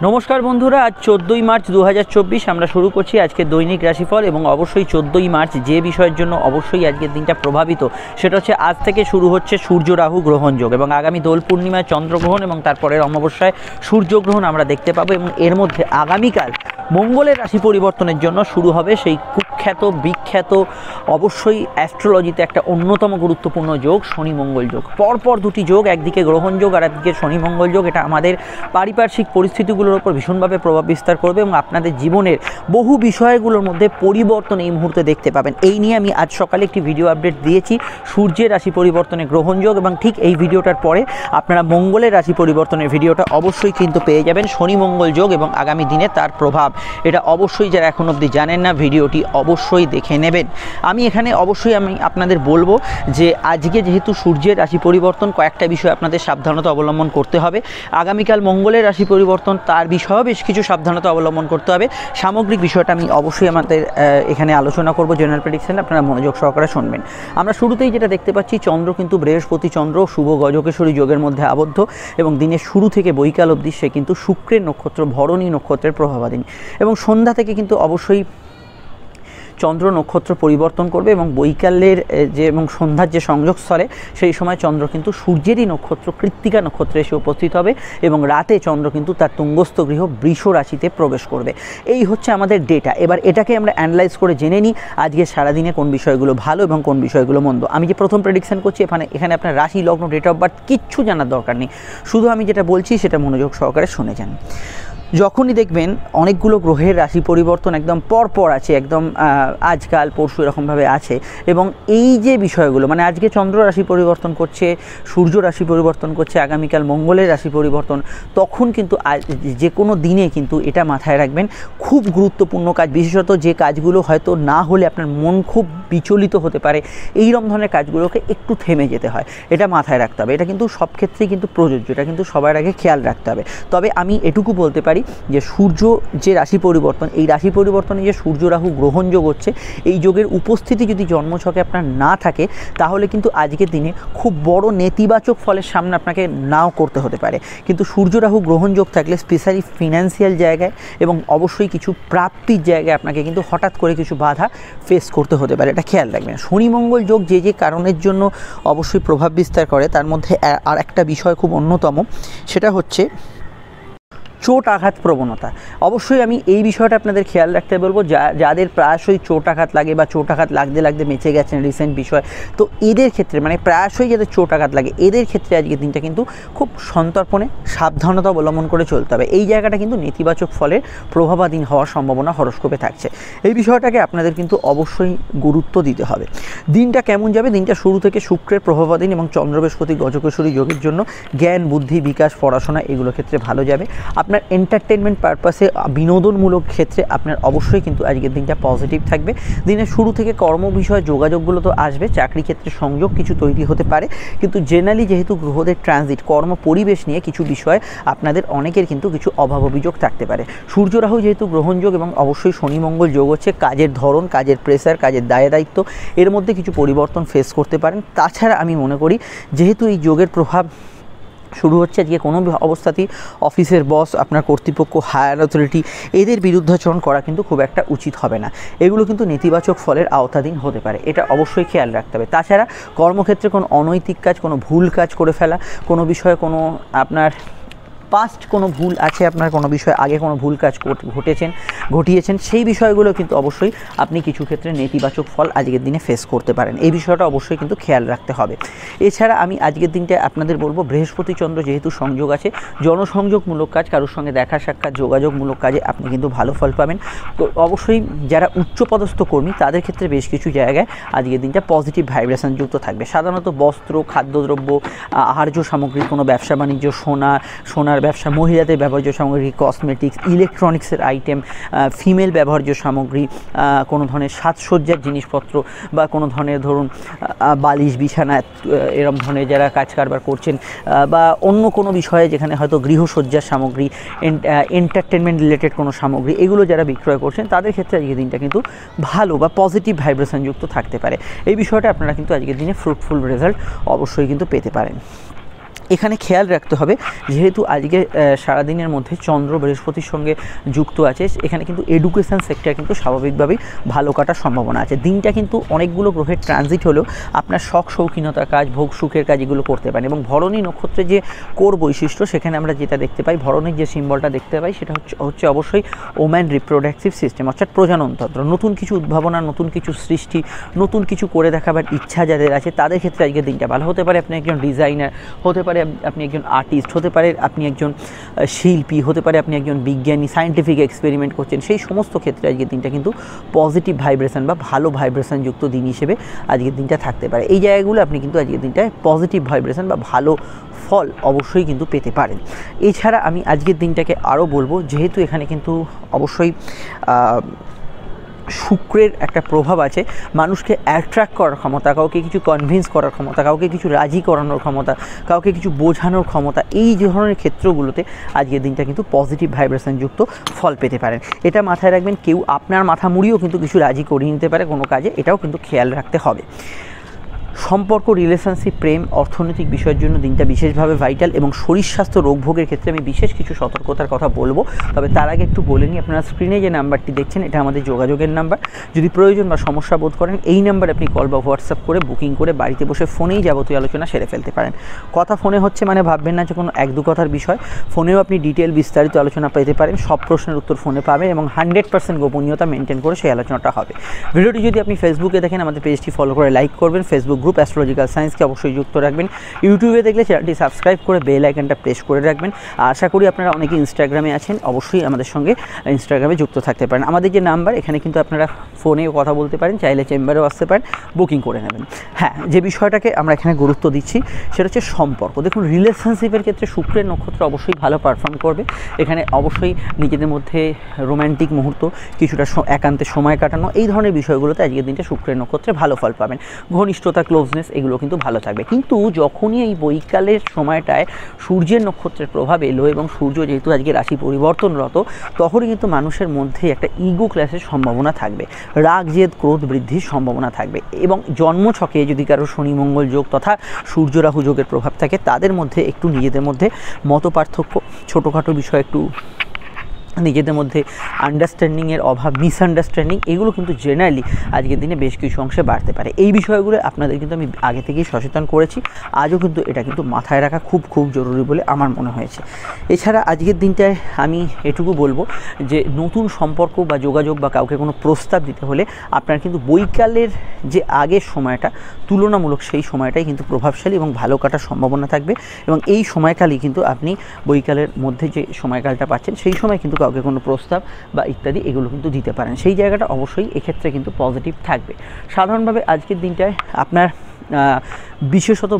নমস্কার বন্ধুরা, আজ 14ই মার্চ 2024 আমরা শুরু করছি আজকে দৈনিক রাশিফল। এবং অবশ্যই 14ই মার্চ যে বিষয়ের জন্য অবশ্যই আজকের দিনটা প্রভাবিত সেটা হচ্ছে আজ থেকে শুরু হচ্ছে সূর্য রাহু গ্রহণ যোগ, এবং আগামী দোল পূর্ণিমায় চন্দ্রগ্রহণ এবং তারপরের অমাবস্যায় সূর্যগ্রহণ আমরা দেখতে পাবো। এবং এর মধ্যে আগামীকাল মঙ্গলের রাশি পরিবর্তনের জন্য শুরু হবে সেই কুখ্যাত বিখ্যাত অবশ্যই অ্যাস্ট্রোলজিতে একটা অন্যতম গুরুত্বপূর্ণ যোগ শনি মঙ্গল যোগ। পরপর দুটি যোগ, একদিকে গ্রহণ যোগ আর একদিকে শনি মঙ্গল যোগ। এটা আমাদের পারিপার্শ্বিক পরিস্থিতিগুলোর উপর ভীষণভাবে প্রভাব বিস্তার করবে এবং আপনাদের জীবনের বহু বিষয়গুলোর মধ্যে পরিবর্তন এই মুহূর্তে দেখতে পাবেন। এই নিয়ে আমি আজ সকালে একটি ভিডিও আপডেট দিয়েছি, সূর্যের রাশি পরিবর্তনে গ্রহণ যোগ, এবং ঠিক এই ভিডিওটার পরে আপনারা মঙ্গলের রাশি পরিবর্তনের ভিডিওটা অবশ্যই কিন্তু পেয়ে যাবেন, শনি মঙ্গল যোগ এবং আগামী দিনে তার প্রভাব। এটা অবশ্যই যারা এখন অবধি জানেন না, ভিডিওটি অবশ্যই দেখে নেবেন। আমি আপনাদের বলবো যে আজকে যেহেতু সূর্যের রাশি পরিবর্তন, কয়েকটা বিষয় আপনাদের সাবধানতা অবলম্বন করতে হবে। আগামীকাল মঙ্গলের রাশি পরিবর্তন, তার বিষয়েও বেশ কিছু সাবধানতা অবলম্বন করতে হবে। সামগ্রিক বিষয়টা আমি অবশ্যই আমাদের এখানে আলোচনা করব জেনারেল প্রেডিকশনে, আপনারা মনোযোগ সহকারে শুনবেন। আমরা শুরুতেই যেটা দেখতে পাচ্ছি, চন্দ্র কিন্তু বৃহস্পতি চন্দ্র শুভ গজকেশ্বরী যোগের মধ্যে আবদ্ধ, এবং দিনের শুরু থেকে বৈকাল অবধি সে কিন্তু শুক্রের নক্ষত্র ভরণী নক্ষত্রের প্রভাবাধীন, এবং সন্ধ্যা থেকে কিন্তু অবশ্যই চন্দ্র নক্ষত্র পরিবর্তন করবে এবং বৈকালের এবং সন্ধ্যার যে সংযোগস্থলে সেই সময় চন্দ্র কিন্তু সূর্যেরই নক্ষত্র কৃত্তিকা নক্ষত্রে এসে উপস্থিত হবে, এবং রাতে চন্দ্র কিন্তু তার তুঙ্গস্থ গৃহ বৃষ রাশিতে প্রবেশ করবে। এই হচ্ছে আমাদের ডেটা। এবার এটাকে আমরা অ্যানালাইজ করে জেনে নিই আজকে সারাদিনে কোন বিষয়গুলো ভালো এবং কোন বিষয়গুলো মন্দ। আমি যে প্রথম প্রেডিকশন করছি এখানে আপনার রাশি লগ্ন ডেট অফ বার্থ কিচ্ছু জানার দরকার নেই, শুধু আমি যেটা বলছি সেটা মনোযোগ সহকারে শুনে যান। যখনই দেখবেন অনেকগুলো গ্রহের রাশি পরিবর্তন একদম পরপর আছে, একদম আজকাল পরশু এরকমভাবে আছে, এবং এই যে বিষয়গুলো মানে আজকে চন্দ্র রাশি পরিবর্তন করছে, সূর্য রাশি পরিবর্তন করছে, আগামীকাল মঙ্গলের রাশি পরিবর্তন, তখন কিন্তু যে কোনো দিনে কিন্তু এটা মাথায় রাখবেন, খুব গুরুত্বপূর্ণ কাজ, বিশেষত যে কাজগুলো হয়তো না হলে আপনার মন খুব বিচলিত হতে পারে, এইরকম ধরনের কাজগুলোকে একটু থেমে যেতে হয়, এটা মাথায় রাখতে হবে। এটা কিন্তু সব ক্ষেত্রেই কিন্তু প্রযোজ্য, এটা কিন্তু সবার আগে খেয়াল রাখতে হবে। তবে আমি এটুকু বলতে পারি যে সূর্য যে রাশি পরিবর্তন, এই রাশি পরিবর্তনে যে সূর্য রাহু গ্রহণ যোগ হচ্ছে, এই যোগের উপস্থিতি যদি জন্মছকে আপনার না থাকে তাহলে কিন্তু আজকের দিনে খুব বড় নেতিবাচক ফলের সামনে আপনাকে নাও করতে হতে পারে। কিন্তু সূর্য রাহু গ্রহণ যোগ থাকলে স্পেশালি ফিনান্সিয়াল জায়গায় এবং অবশ্যই কিছু প্রাপ্তির জায়গায় আপনাকে কিন্তু হঠাৎ করে কিছু বাধা ফেস করতে হতে পারে, এটা খেয়াল রাখবেন। শনি মঙ্গল যোগ যে যে কারণের জন্য অবশ্যই প্রভাব বিস্তার করে তার মধ্যে আর একটা বিষয় খুব অন্যতম, সেটা হচ্ছে চোট আঘাত প্রবণতা। অবশ্যই আমি এই বিষয়টা আপনাদের খেয়াল রাখতে বলবো, যাদের প্রায়শই চোট আঘাত লাগে বা চোট আঘাত লাগতে লাগতে বেঁচে গেছেন রিসেন্ট বিষয়, তো এদের ক্ষেত্রে মানে প্রায়শই যাদের চোট আঘাত লাগে এদের ক্ষেত্রে আজকের দিনটা কিন্তু খুব সন্তর্পণে সাবধানতা অবলম্বন করে চলতে হবে। এই জায়গাটা কিন্তু নেতিবাচক ফলের প্রভাবাধীন হওয়ার সম্ভাবনা হরস্কোপে থাকছে, এই বিষয়টাকে আপনাদের কিন্তু অবশ্যই গুরুত্ব দিতে হবে। দিনটা কেমন যাবে? দিনটা শুরু থেকে শুক্রের প্রভাবাধীন এবং চন্দ্র বৃহস্পতি গজকেশ্বরী যোগের জন্য জ্ঞান বুদ্ধি বিকাশ পড়াশোনা এগুলো ক্ষেত্রে ভালো যাবে। আপনার এন্টারটেনমেন্ট পারপাসে বিনোদনমূলক ক্ষেত্রে আপনার অবশ্যই কিন্তু আজকের দিনটা পজিটিভ থাকবে। দিনের শুরু থেকে কর্ম বিষয়ে যোগাযোগগুলো তো আসবে, চাকরি ক্ষেত্রে সংযোগ কিছু তৈরি হতে পারে, কিন্তু জেনারেলি যেহেতু গ্রহদের ট্রানজিট কর্ম পরিবেশ নিয়ে কিছু বিষয় আপনাদের অনেকের কিন্তু কিছু অভাব অভিযোগ থাকতে পারে। সূর্য রাহু যেহেতু গ্রহণ যোগ এবং অবশ্যই শনি মঙ্গল যোগ হচ্ছে, কাজের ধরন, কাজের প্রেসার, কাজের দায়িত্ব এর মধ্যে কিছু পরিবর্তন ফেস করতে পারেন। তাছাড়া আমি মনে করি যেহেতু এই যোগের প্রভাব শুরু হচ্ছে, আজকে কোনো অবস্থাতেই অফিসের বস, আপনার কর্তৃপক্ষ, হায়ার অথরিটি এদের বিরুদ্ধাচরণ করা কিন্তু খুব একটা উচিত হবে না, এগুলো কিন্তু নেতিবাচক ফলের আওতাধীন হতে পারে, এটা অবশ্যই খেয়াল রাখতে হবে। তাছাড়া কর্মক্ষেত্রে কোনো অনৈতিক কাজ, কোনো ভুল কাজ করে ফেলা, কোনো বিষয়ে কোনো আপনার পাস্ট কোনো ভুল আছে, আপনার কোনো বিষয়ে আগে কোনো ভুল কাজ ঘটিয়েছেন, সেই বিষয়গুলো কিন্তু অবশ্যই আপনি কিছু ক্ষেত্রে নেতিবাচক ফল আজকের দিনে ফেস করতে পারেন, এই বিষয়টা অবশ্যই কিন্তু খেয়াল রাখতে হবে। এছাড়া আমি আজকের দিনটা আপনাদের বলবো, বৃহস্পতি চন্দ্র যেহেতু সংযোগ আছে, জনসংযোগমূলক কাজ, কারোর সঙ্গে দেখা সাক্ষাৎ যোগাযোগমূলক কাজে আপনি কিন্তু ভালো ফল পাবেন। তো অবশ্যই যারা উচ্চপদস্থ কর্মী তাদের ক্ষেত্রে বেশ কিছু জায়গায় আজকের দিনটা পজিটিভ ভাইব্রেশন যুক্ত থাকবে। সাধারণত বস্ত্র, খাদ্যদ্রব্য, আহার্য সামগ্রী, কোনো ব্যবসা বাণিজ্য, সোনার ব্যবসা, মহিলাদের ব্যবহার্য সামগ্রী, কসমেটিক্স, ইলেকট্রনিক্সের আইটেম, ফিমেল ব্যবহার্য সামগ্রী, কোনো ধরনের সাজসজ্জার জিনিসপত্র বা কোনো ধরনের ধরুন বালিশ, বিছানা এরকম ধরনের যারা কাজ কারবার করছেন, বা অন্য কোনো বিষয়ে যেখানে হয়তো গৃহসজ্জার সামগ্রী, এন্টারটেনমেন্ট রিলেটেড কোনো সামগ্রী এগুলো যারা বিক্রয় করছেন তাদের ক্ষেত্রে আজকের দিনটা কিন্তু ভালো বা পজিটিভ ভাইব্রেশনযুক্ত থাকতে পারে। এই বিষয়টা আপনারা কিন্তু আজকের দিনে ফ্রুটফুল রেজাল্ট অবশ্যই কিন্তু পেতে পারেন। এখানে খেয়াল রাখতে হবে যেহেতু আজকে সারাদিনের মধ্যে চন্দ্র বৃহস্পতির সঙ্গে যুক্ত আছে, এখানে কিন্তু এডুকেশন সেক্টর কিন্তু স্বাভাবিকভাবেই ভালো কাটার সম্ভাবনা আছে। দিনটা কিন্তু অনেকগুলো গ্রহের ট্রানজিট হলেও আপনার শখ শৌখিনতার কাজ, ভোগ সুখের কাজ এগুলো করতে পারেন। এবং ভরণী নক্ষত্রে যে কোর বৈশিষ্ট্য, সেখানে আমরা যেটা দেখতে পাই, ভরণীর যে সিম্বলটা দেখতে পাই, সেটা হচ্ছে অবশ্যই ওম্যান রিপ্রোডাক্টিভ সিস্টেম, অর্থাৎ প্রজননতন্ত্র। নতুন কিছু উদ্ভাবনা, নতুন কিছু সৃষ্টি, নতুন কিছু করে দেখাবার ইচ্ছা যাদের আছে তাদের ক্ষেত্রে আজকের দিনটা ভালো হতে পারে। আপনি একজন ডিজাইনার হতে পারে, আপনি একজন আর্টিস্ট হতে পারে, আপনি একজন শিল্পী হতে পারে, আপনি একজন বিজ্ঞানী, সায়েন্টিফিক এক্সপেরিমেন্ট করছেন, সেই সমস্ত ক্ষেত্রে আজকের দিনটা কিন্তু পজিটিভ ভাইব্রেশন বা ভালো ভাইব্রেশনযুক্ত দিন হিসেবে আজকের দিনটা থাকতে পারে। এই জায়গাগুলো আপনি কিন্তু আজকের দিনটায় পজিটিভ ভাইব্রেশন বা ভালো ফল অবশ্যই কিন্তু পেতে পারেন। এছাড়া আমি আজকের দিনটাকে আরও বলবো, যেহেতু এখানে কিন্তু অবশ্যই শুক্রের একটা প্রভাব আছে, মানুষকে অ্যাট্রাক্ট করার ক্ষমতা, কাউকে কিছু কনভিন্স করার ক্ষমতা, কাউকে কিছু রাজি করানোর ক্ষমতা, কাউকে কিছু বোঝানোর ক্ষমতা, এই ধরনের ক্ষেত্রগুলোতে আজকের দিনটা কিন্তু পজিটিভ ভাইব্রেশনযুক্ত ফল পেতে পারেন। এটা মাথায় রাখবেন, কেউ আপনার মাথা মুড়িয়েও কিন্তু কিছু রাজি করিয়ে নিতে পারে কোনো কাজে, এটাও কিন্তু খেয়াল রাখতে হবে। সম্পর্ক, রিলেশনশিপ, প্রেম, অর্থনৈতিক বিষয়ের জন্য দিনটা বিশেষভাবে ভাইটাল। এবং শরীর স্বাস্থ্য, রোগ ভোগের ক্ষেত্রে আমি বিশেষ কিছু সতর্কতার কথা বলবো। তবে তার আগে একটু বলে নিই, আপনারা স্ক্রিনে যে নাম্বারটি দেখছেন এটা আমাদের যোগাযোগের নাম্বার। যদি প্রয়োজন বা সমস্যা বোধ করেন এই নাম্বারে আপনি কল বা হোয়াটসঅ্যাপ করে বুকিং করে বাড়িতে বসে ফোনেই যাবতীয় আলোচনা সেরে ফেলতে পারেন। কথা ফোনে হচ্ছে মানে ভাববেন না যে কোনো এক দু কথার বিষয়, ফোনেও আপনি ডিটেল বিস্তারিত আলোচনা পেতে পারেন, সব প্রশ্নের উত্তর ফোনে পাবেন এবং 100% গোপনীয়তা মেনটেন করে সেই আলোচনাটা হবে। ভিডিওটি যদি আপনি ফেসবুকে দেখেন আমাদের পেজটি ফলো করে লাইক করবেন, ফেসবুক গ্রুপ অ্যাস্ট্রোলজিক্যাল সায়েন্সকে অবশ্যই যুক্ত রাখবেন, ইউটিউবে দেখলে চ্যানেলটি সাবস্ক্রাইব করে বেল আইকনটা প্রেস করে রাখবেন। আশা করি আপনারা অনেকে ইনস্টাগ্রামে আছেন, অবশ্যই আমাদের সঙ্গে ইনস্টাগ্রামে যুক্ত থাকতে পারেন। আমাদের যে নাম্বার, এখানে কিন্তু আপনারা ফোনেও কথা বলতে পারেন, চাইলে চেম্বারেও আসতে পারেন, বুকিং করে নেবেন। হ্যাঁ, যে বিষয়টাকে আমরা এখানে গুরুত্ব দিচ্ছি সেটা হচ্ছে সম্পর্ক। দেখুন, রিলেশনশিপের ক্ষেত্রে শুক্রের নক্ষত্র অবশ্যই ভালো পারফর্ম করবে। এখানে অবশ্যই নিজেদের মধ্যে রোম্যান্টিক মুহূর্ত, কিছুটা একান্তে সময় কাটানো, এই ধরনের বিষয়গুলোতে আজকের দিনটা শুক্রের নক্ষত্রে ভালো ফল পাবেন। ঘনিষ্ঠতা, ক্লোজনেস এগুলো কিন্তু ভালো থাকবে। কিন্তু যখনই এই বৈকালের সময়টায় সূর্যের নক্ষত্রের প্রভাব এলো এবং সূর্য যেহেতু আজকে রাশি পরিবর্তনরত, তখনই কিন্তু মানুষের মধ্যে একটা ইগো ক্লাসের সম্ভাবনা থাকবে, রাগ, জেদ, ক্রোধ বৃদ্ধির সম্ভাবনা থাকবে। এবং জন্মছকে যদি কারো শনি মঙ্গল যোগ তথা সূর্য রাহু যোগের প্রভাব থাকে, তাদের মধ্যে একটু নিজেদের মধ্যে মতপার্থক্য, ছোটোখাটো বিষয় একটু নিজেদের মধ্যে আন্ডারস্ট্যান্ডিংয়ের অভাব, মিসআন্ডারস্ট্যান্ডিং, এগুলো কিন্তু জেনারেলি আজকের দিনে বেশ কিছু অংশে বাড়তে পারে। এই বিষয়গুলো আপনাদের কিন্তু আমি আগে থেকেই সচেতন করেছি, আজও কিন্তু এটা কিন্তু মাথায় রাখা খুব খুব জরুরি বলে আমার মনে হয়েছে। এছাড়া আজকের দিনটায় আমি এটুকু বলবো যে নতুন সম্পর্ক বা যোগাযোগ বা কাউকে কোনো প্রস্তাব দিতে হলে আপনার কিন্তু বৈকালের যে আগের সময়টা তুলনামূলক সেই সময়টাই কিন্তু প্রভাবশালী এবং ভালো কাটার সম্ভাবনা থাকবে। এবং এই সময়কালই কিন্তু আপনি বৈকালের মধ্যে যে সময়কালটা পাচ্ছেন, সেই সময় কিন্তু কাউকে কোনো প্রস্তাব বা ইত্যাদি এগুলো কিন্তু দিতে পারেন। সেই জায়গাটা অবশ্যই এক্ষেত্রে কিন্তু পজিটিভ থাকবে। সাধারণভাবে আজকের দিনটায় আপনার বিশেষত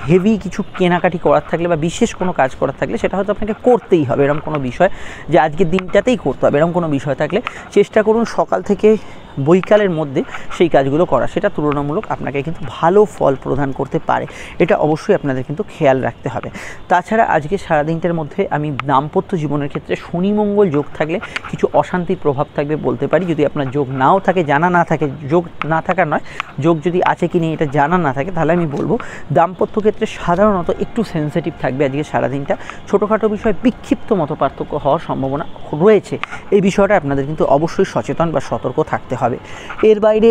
হেভি কিছু কেনাকাটি করার থাকলে বা বিশেষ কোনো কাজ করার থাকলে সেটা হয়তো আপনাকে করতেই হবে, এরকম কোনো বিষয় যে আজকের দিনটাতেই করতে হবে এরকম কোনো বিষয় থাকলে চেষ্টা করুন সকাল থেকে বৈকালের মধ্যে সেই কাজগুলো করা, সেটা তুলনামূলক আপনাকে কিন্তু ভালো ফল প্রদান করতে পারে। এটা অবশ্যই আপনাদের কিন্তু খেয়াল রাখতে হবে। তাছাড়া আজকে সারাদিনটার মধ্যে আমি দাম্পত্য জীবনের ক্ষেত্রে শনি মঙ্গল যোগ থাকলে কিছু অশান্তির প্রভাব থাকবে বলতে পারি। যদি আপনার যোগ নাও থাকে, জানা না থাকে, যোগ না থাকার নয়, যোগ যদি আছে কি নেই এটা জানা না থাকে, তাহলে আমি বলবো দাম্পত্য ক্ষেত্রে সাধারণত একটু সেন্সিটিভ থাকবে আজকে সারাদিনটা। ছোটোখাটো বিষয়ে বিক্ষিপ্ত মত পার্থক্য হওয়ার সম্ভাবনা রয়েছে, এই বিষয়টা আপনাদের কিন্তু অবশ্যই সচেতন বা সতর্ক থাকতে হবে। এর বাইরে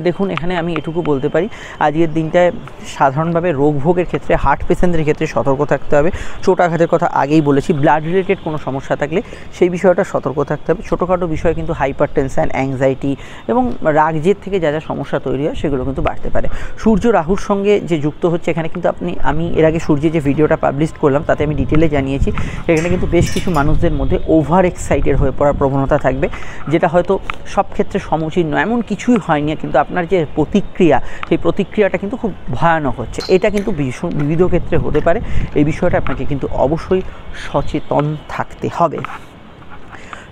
দেখুন, এখানে আমি এটুকু বলতে পারি আজকের দিনটায় সাধারণভাবে রোগ ভোগের ক্ষেত্রে, হার্ট পেশেন্টদের ক্ষেত্রে সতর্ক থাকতে হবে। চোটাঘাতের কথা আগেই বলেছি, ব্লাড রিলেটেড কোনো সমস্যা থাকলে সেই বিষয়টা সতর্ক থাকতে হবে। ছোটোখাটো বিষয়ে কিন্তু হাইপার টেনশন, অ্যাংজাইটি এবং রাগ জেদ থেকে যা যা সমস্যা তৈরি হয় সেগুলো কিন্তু বাড়তে পারে। সূর্য রাহুর সঙ্গে যে যুক্ত হচ্ছে, এখানে কিন্তু আমি এর আগে সূর্যের যে ভিডিওটা পাবলিশ করলাম তাতে আমি ডিটেলে জানিয়েছি, এখানে কিন্তু বেশ কিছু মানুষদের মধ্যে ওভার এক্সাইটেড হয়ে পড়ার প্রবণতা থাকবে, যেটা হয়তো সব ক্ষেত্রে সমুচিত নয়। এমন কিছুই হয়নি, কিন্তু আপনার যে প্রতিক্রিয়া, সেই প্রতিক্রিয়াটা কিন্তু খুব ভয়ানক হচ্ছে। এটা কিন্তু বিবিধ ক্ষেত্রে হতে পারে, এই বিষয়টা আপনাকে কিন্তু অবশ্যই সচেতন থাকতে হবে।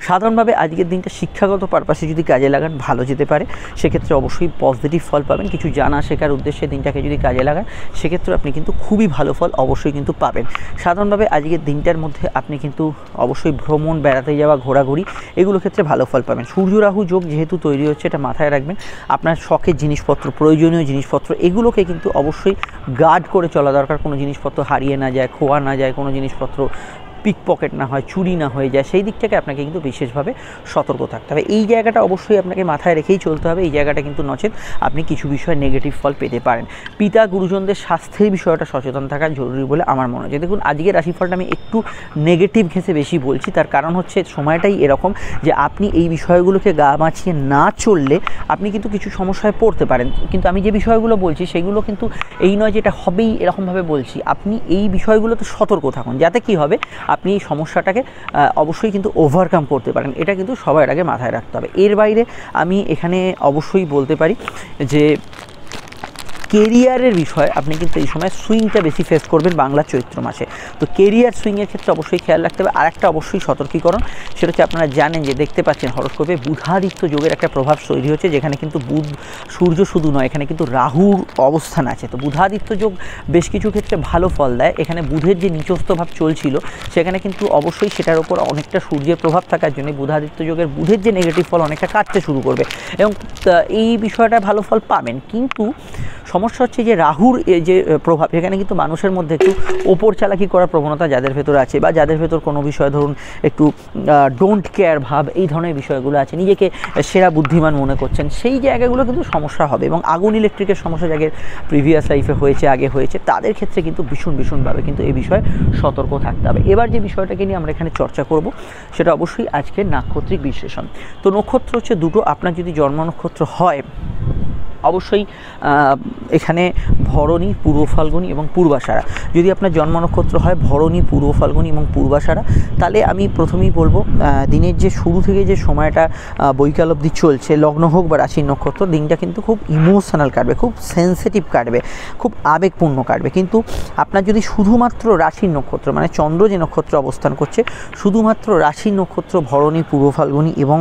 সাধারণভাবে আজকের দিনটা শিক্ষাগত পারপাসে যদি কাজে লাগান ভালো যেতে পারে, সেক্ষেত্রে অবশ্যই পজিটিভ ফল পাবেন। কিছু জানা শেখার উদ্দেশ্যে দিনটাকে যদি কাজে লাগান সেক্ষেত্রে আপনি কিন্তু খুবই ভালো ফল অবশ্যই কিন্তু পাবেন। সাধারণভাবে আজকের দিনটার মধ্যে আপনি কিন্তু অবশ্যই ভ্রমণ, বেড়াতে যাওয়া, ঘোরাঘুরি এগুলো ক্ষেত্রে ভালো ফল পাবেন। সূর্য রাহু যোগ যেহেতু তৈরি হচ্ছে, এটা মাথায় রাখবেন। আপনার শখের জিনিসপত্র, প্রয়োজনীয় জিনিসপত্র এগুলোকে কিন্তু অবশ্যই গার্ড করে চলা দরকার। কোনো জিনিসপত্র হারিয়ে না যায়, খোয়া না যায়, কোনো জিনিসপত্র পিক পকেট না হয়, চুরি না হয়ে যায়, সেই দিক থেকে আপনাকে কিন্তু বিশেষভাবে সতর্ক থাকতে হবে। এই জায়গাটা অবশ্যই আপনাকে মাথায় রেখেই চলতে হবে। এই জায়গাটা কিন্তু নচেত আপনি কিছু বিষয়ে নেগেটিভ ফল পেতে পারেন। পিতা গুরুজনদের স্বাস্থ্যের বিষয়টা সচেতন থাকা জরুরি বলে আমার মনে হয়। দেখুন আজকের রাশিফলটা আমি একটু নেগেটিভ ঘেঁষে বেশি বলছি, তার কারণ হচ্ছে সময়টাই এরকম যে আপনি এই বিষয়গুলোকে গা বাঁচিয়ে না চললে আপনি কিন্তু কিছু সমস্যায় পড়তে পারেন। কিন্তু আমি যে বিষয়গুলো বলছি সেগুলো কিন্তু এই নয় যে এটা হবেই এরকমভাবে বলছি। আপনি এই বিষয়গুলোতে সতর্ক থাকুন, যাতে কি হবে আপনি এই সমস্যাটাকে অবশ্যই কিন্তু ওভারকাম করতে পারেন। এটা কিন্তু সবার আগে মাথায় রাখতে হবে। এর বাইরে আমি এখানে অবশ্যই বলতে পারি যে কেরিয়ারের বিষয় আপনি কিন্তু এই সময় সুইংটা বেশি ফেস করবেন বাংলা চৈত্র মাসে। তো কেরিয়ার সুইংয়ের ক্ষেত্রে অবশ্যই খেয়াল রাখতে হবে। আরেকটা অবশ্যই সতর্কীকরণ, সেটা হচ্ছে আপনারা জানেন যে দেখতে পাচ্ছেন হরস্কোপে বুধাদিত্য যোগের একটা প্রভাব তৈরি হচ্ছে, যেখানে কিন্তু বুধ সূর্য শুধু নয়, এখানে কিন্তু রাহুর অবস্থান আছে। তো বুধাদিত্য যোগ বেশ কিছু ক্ষেত্রে ভালো ফল দেয়। এখানে বুধের যে নিচস্থ ভাব চলছিল সেখানে কিন্তু অবশ্যই সেটার ওপর অনেকটা সূর্যের প্রভাব থাকার জন্য বুধাদিত্য যোগের বুধের যে নেগেটিভ ফল অনেকটা কাটতে শুরু করবে এবং এই বিষয়টা ভালো ফল পাবেন। কিন্তু সমস্যা হচ্ছে যে রাহুর যে প্রভাব, এখানে কিন্তু মানুষের মধ্যে একটু ওপর চালাকি করার প্রবণতা যাদের ভেতর আছে, বা যাদের ভেতর কোনো বিষয় ধরুন একটু ডোন্ট কেয়ার ভাব, এই ধরনের বিষয়গুলো আছে, নিজেকে সেরা বুদ্ধিমান মনে করছেন, সেই জায়গাগুলো কিন্তু সমস্যা হবে। এবং আগুন ইলেকট্রিকের সমস্যা যাদের প্রিভিয়াস লাইফে হয়েছে, আগে হয়েছে, তাদের ক্ষেত্রে কিন্তু ভীষণভাবে কিন্তু এই বিষয়ে সতর্ক থাকতে হবে। এবার যে বিষয়টাকে নিয়ে আমরা এখানে চর্চা করব সেটা অবশ্যই আজকের নাক্ষত্রিক বিশ্লেষণ। তো নক্ষত্র হচ্ছে দুটো। আপনার যদি জন্ম নক্ষত্র হয় অবশ্যই এখানে ভরণী, পূর্ব ফাল্গুনী এবং পূর্বাষাঢ়া। যদি আপনার জন্ম নক্ষত্র হয় ভরণী, পূর্ব ফাল্গুনী এবং পূর্বাষাঢ়া, তাহলে আমি প্রথমেই বলবো দিনের যে শুরু থেকে যে সময়টা বৈকাল অবধি চলছে, লগ্ন হোক বা রাশির নক্ষত্র, দিনটা কিন্তু খুব ইমোশনাল কাটবে, খুব সেন্সিটিভ কাটবে, খুব আবেগপূর্ণ কাটবে। কিন্তু আপনার যদি শুধুমাত্র রাশির নক্ষত্র, মানে চন্দ্র যে নক্ষত্র অবস্থান করছে, শুধুমাত্র রাশির নক্ষত্র ভরণী, পূর্ব ফাল্গুনী এবং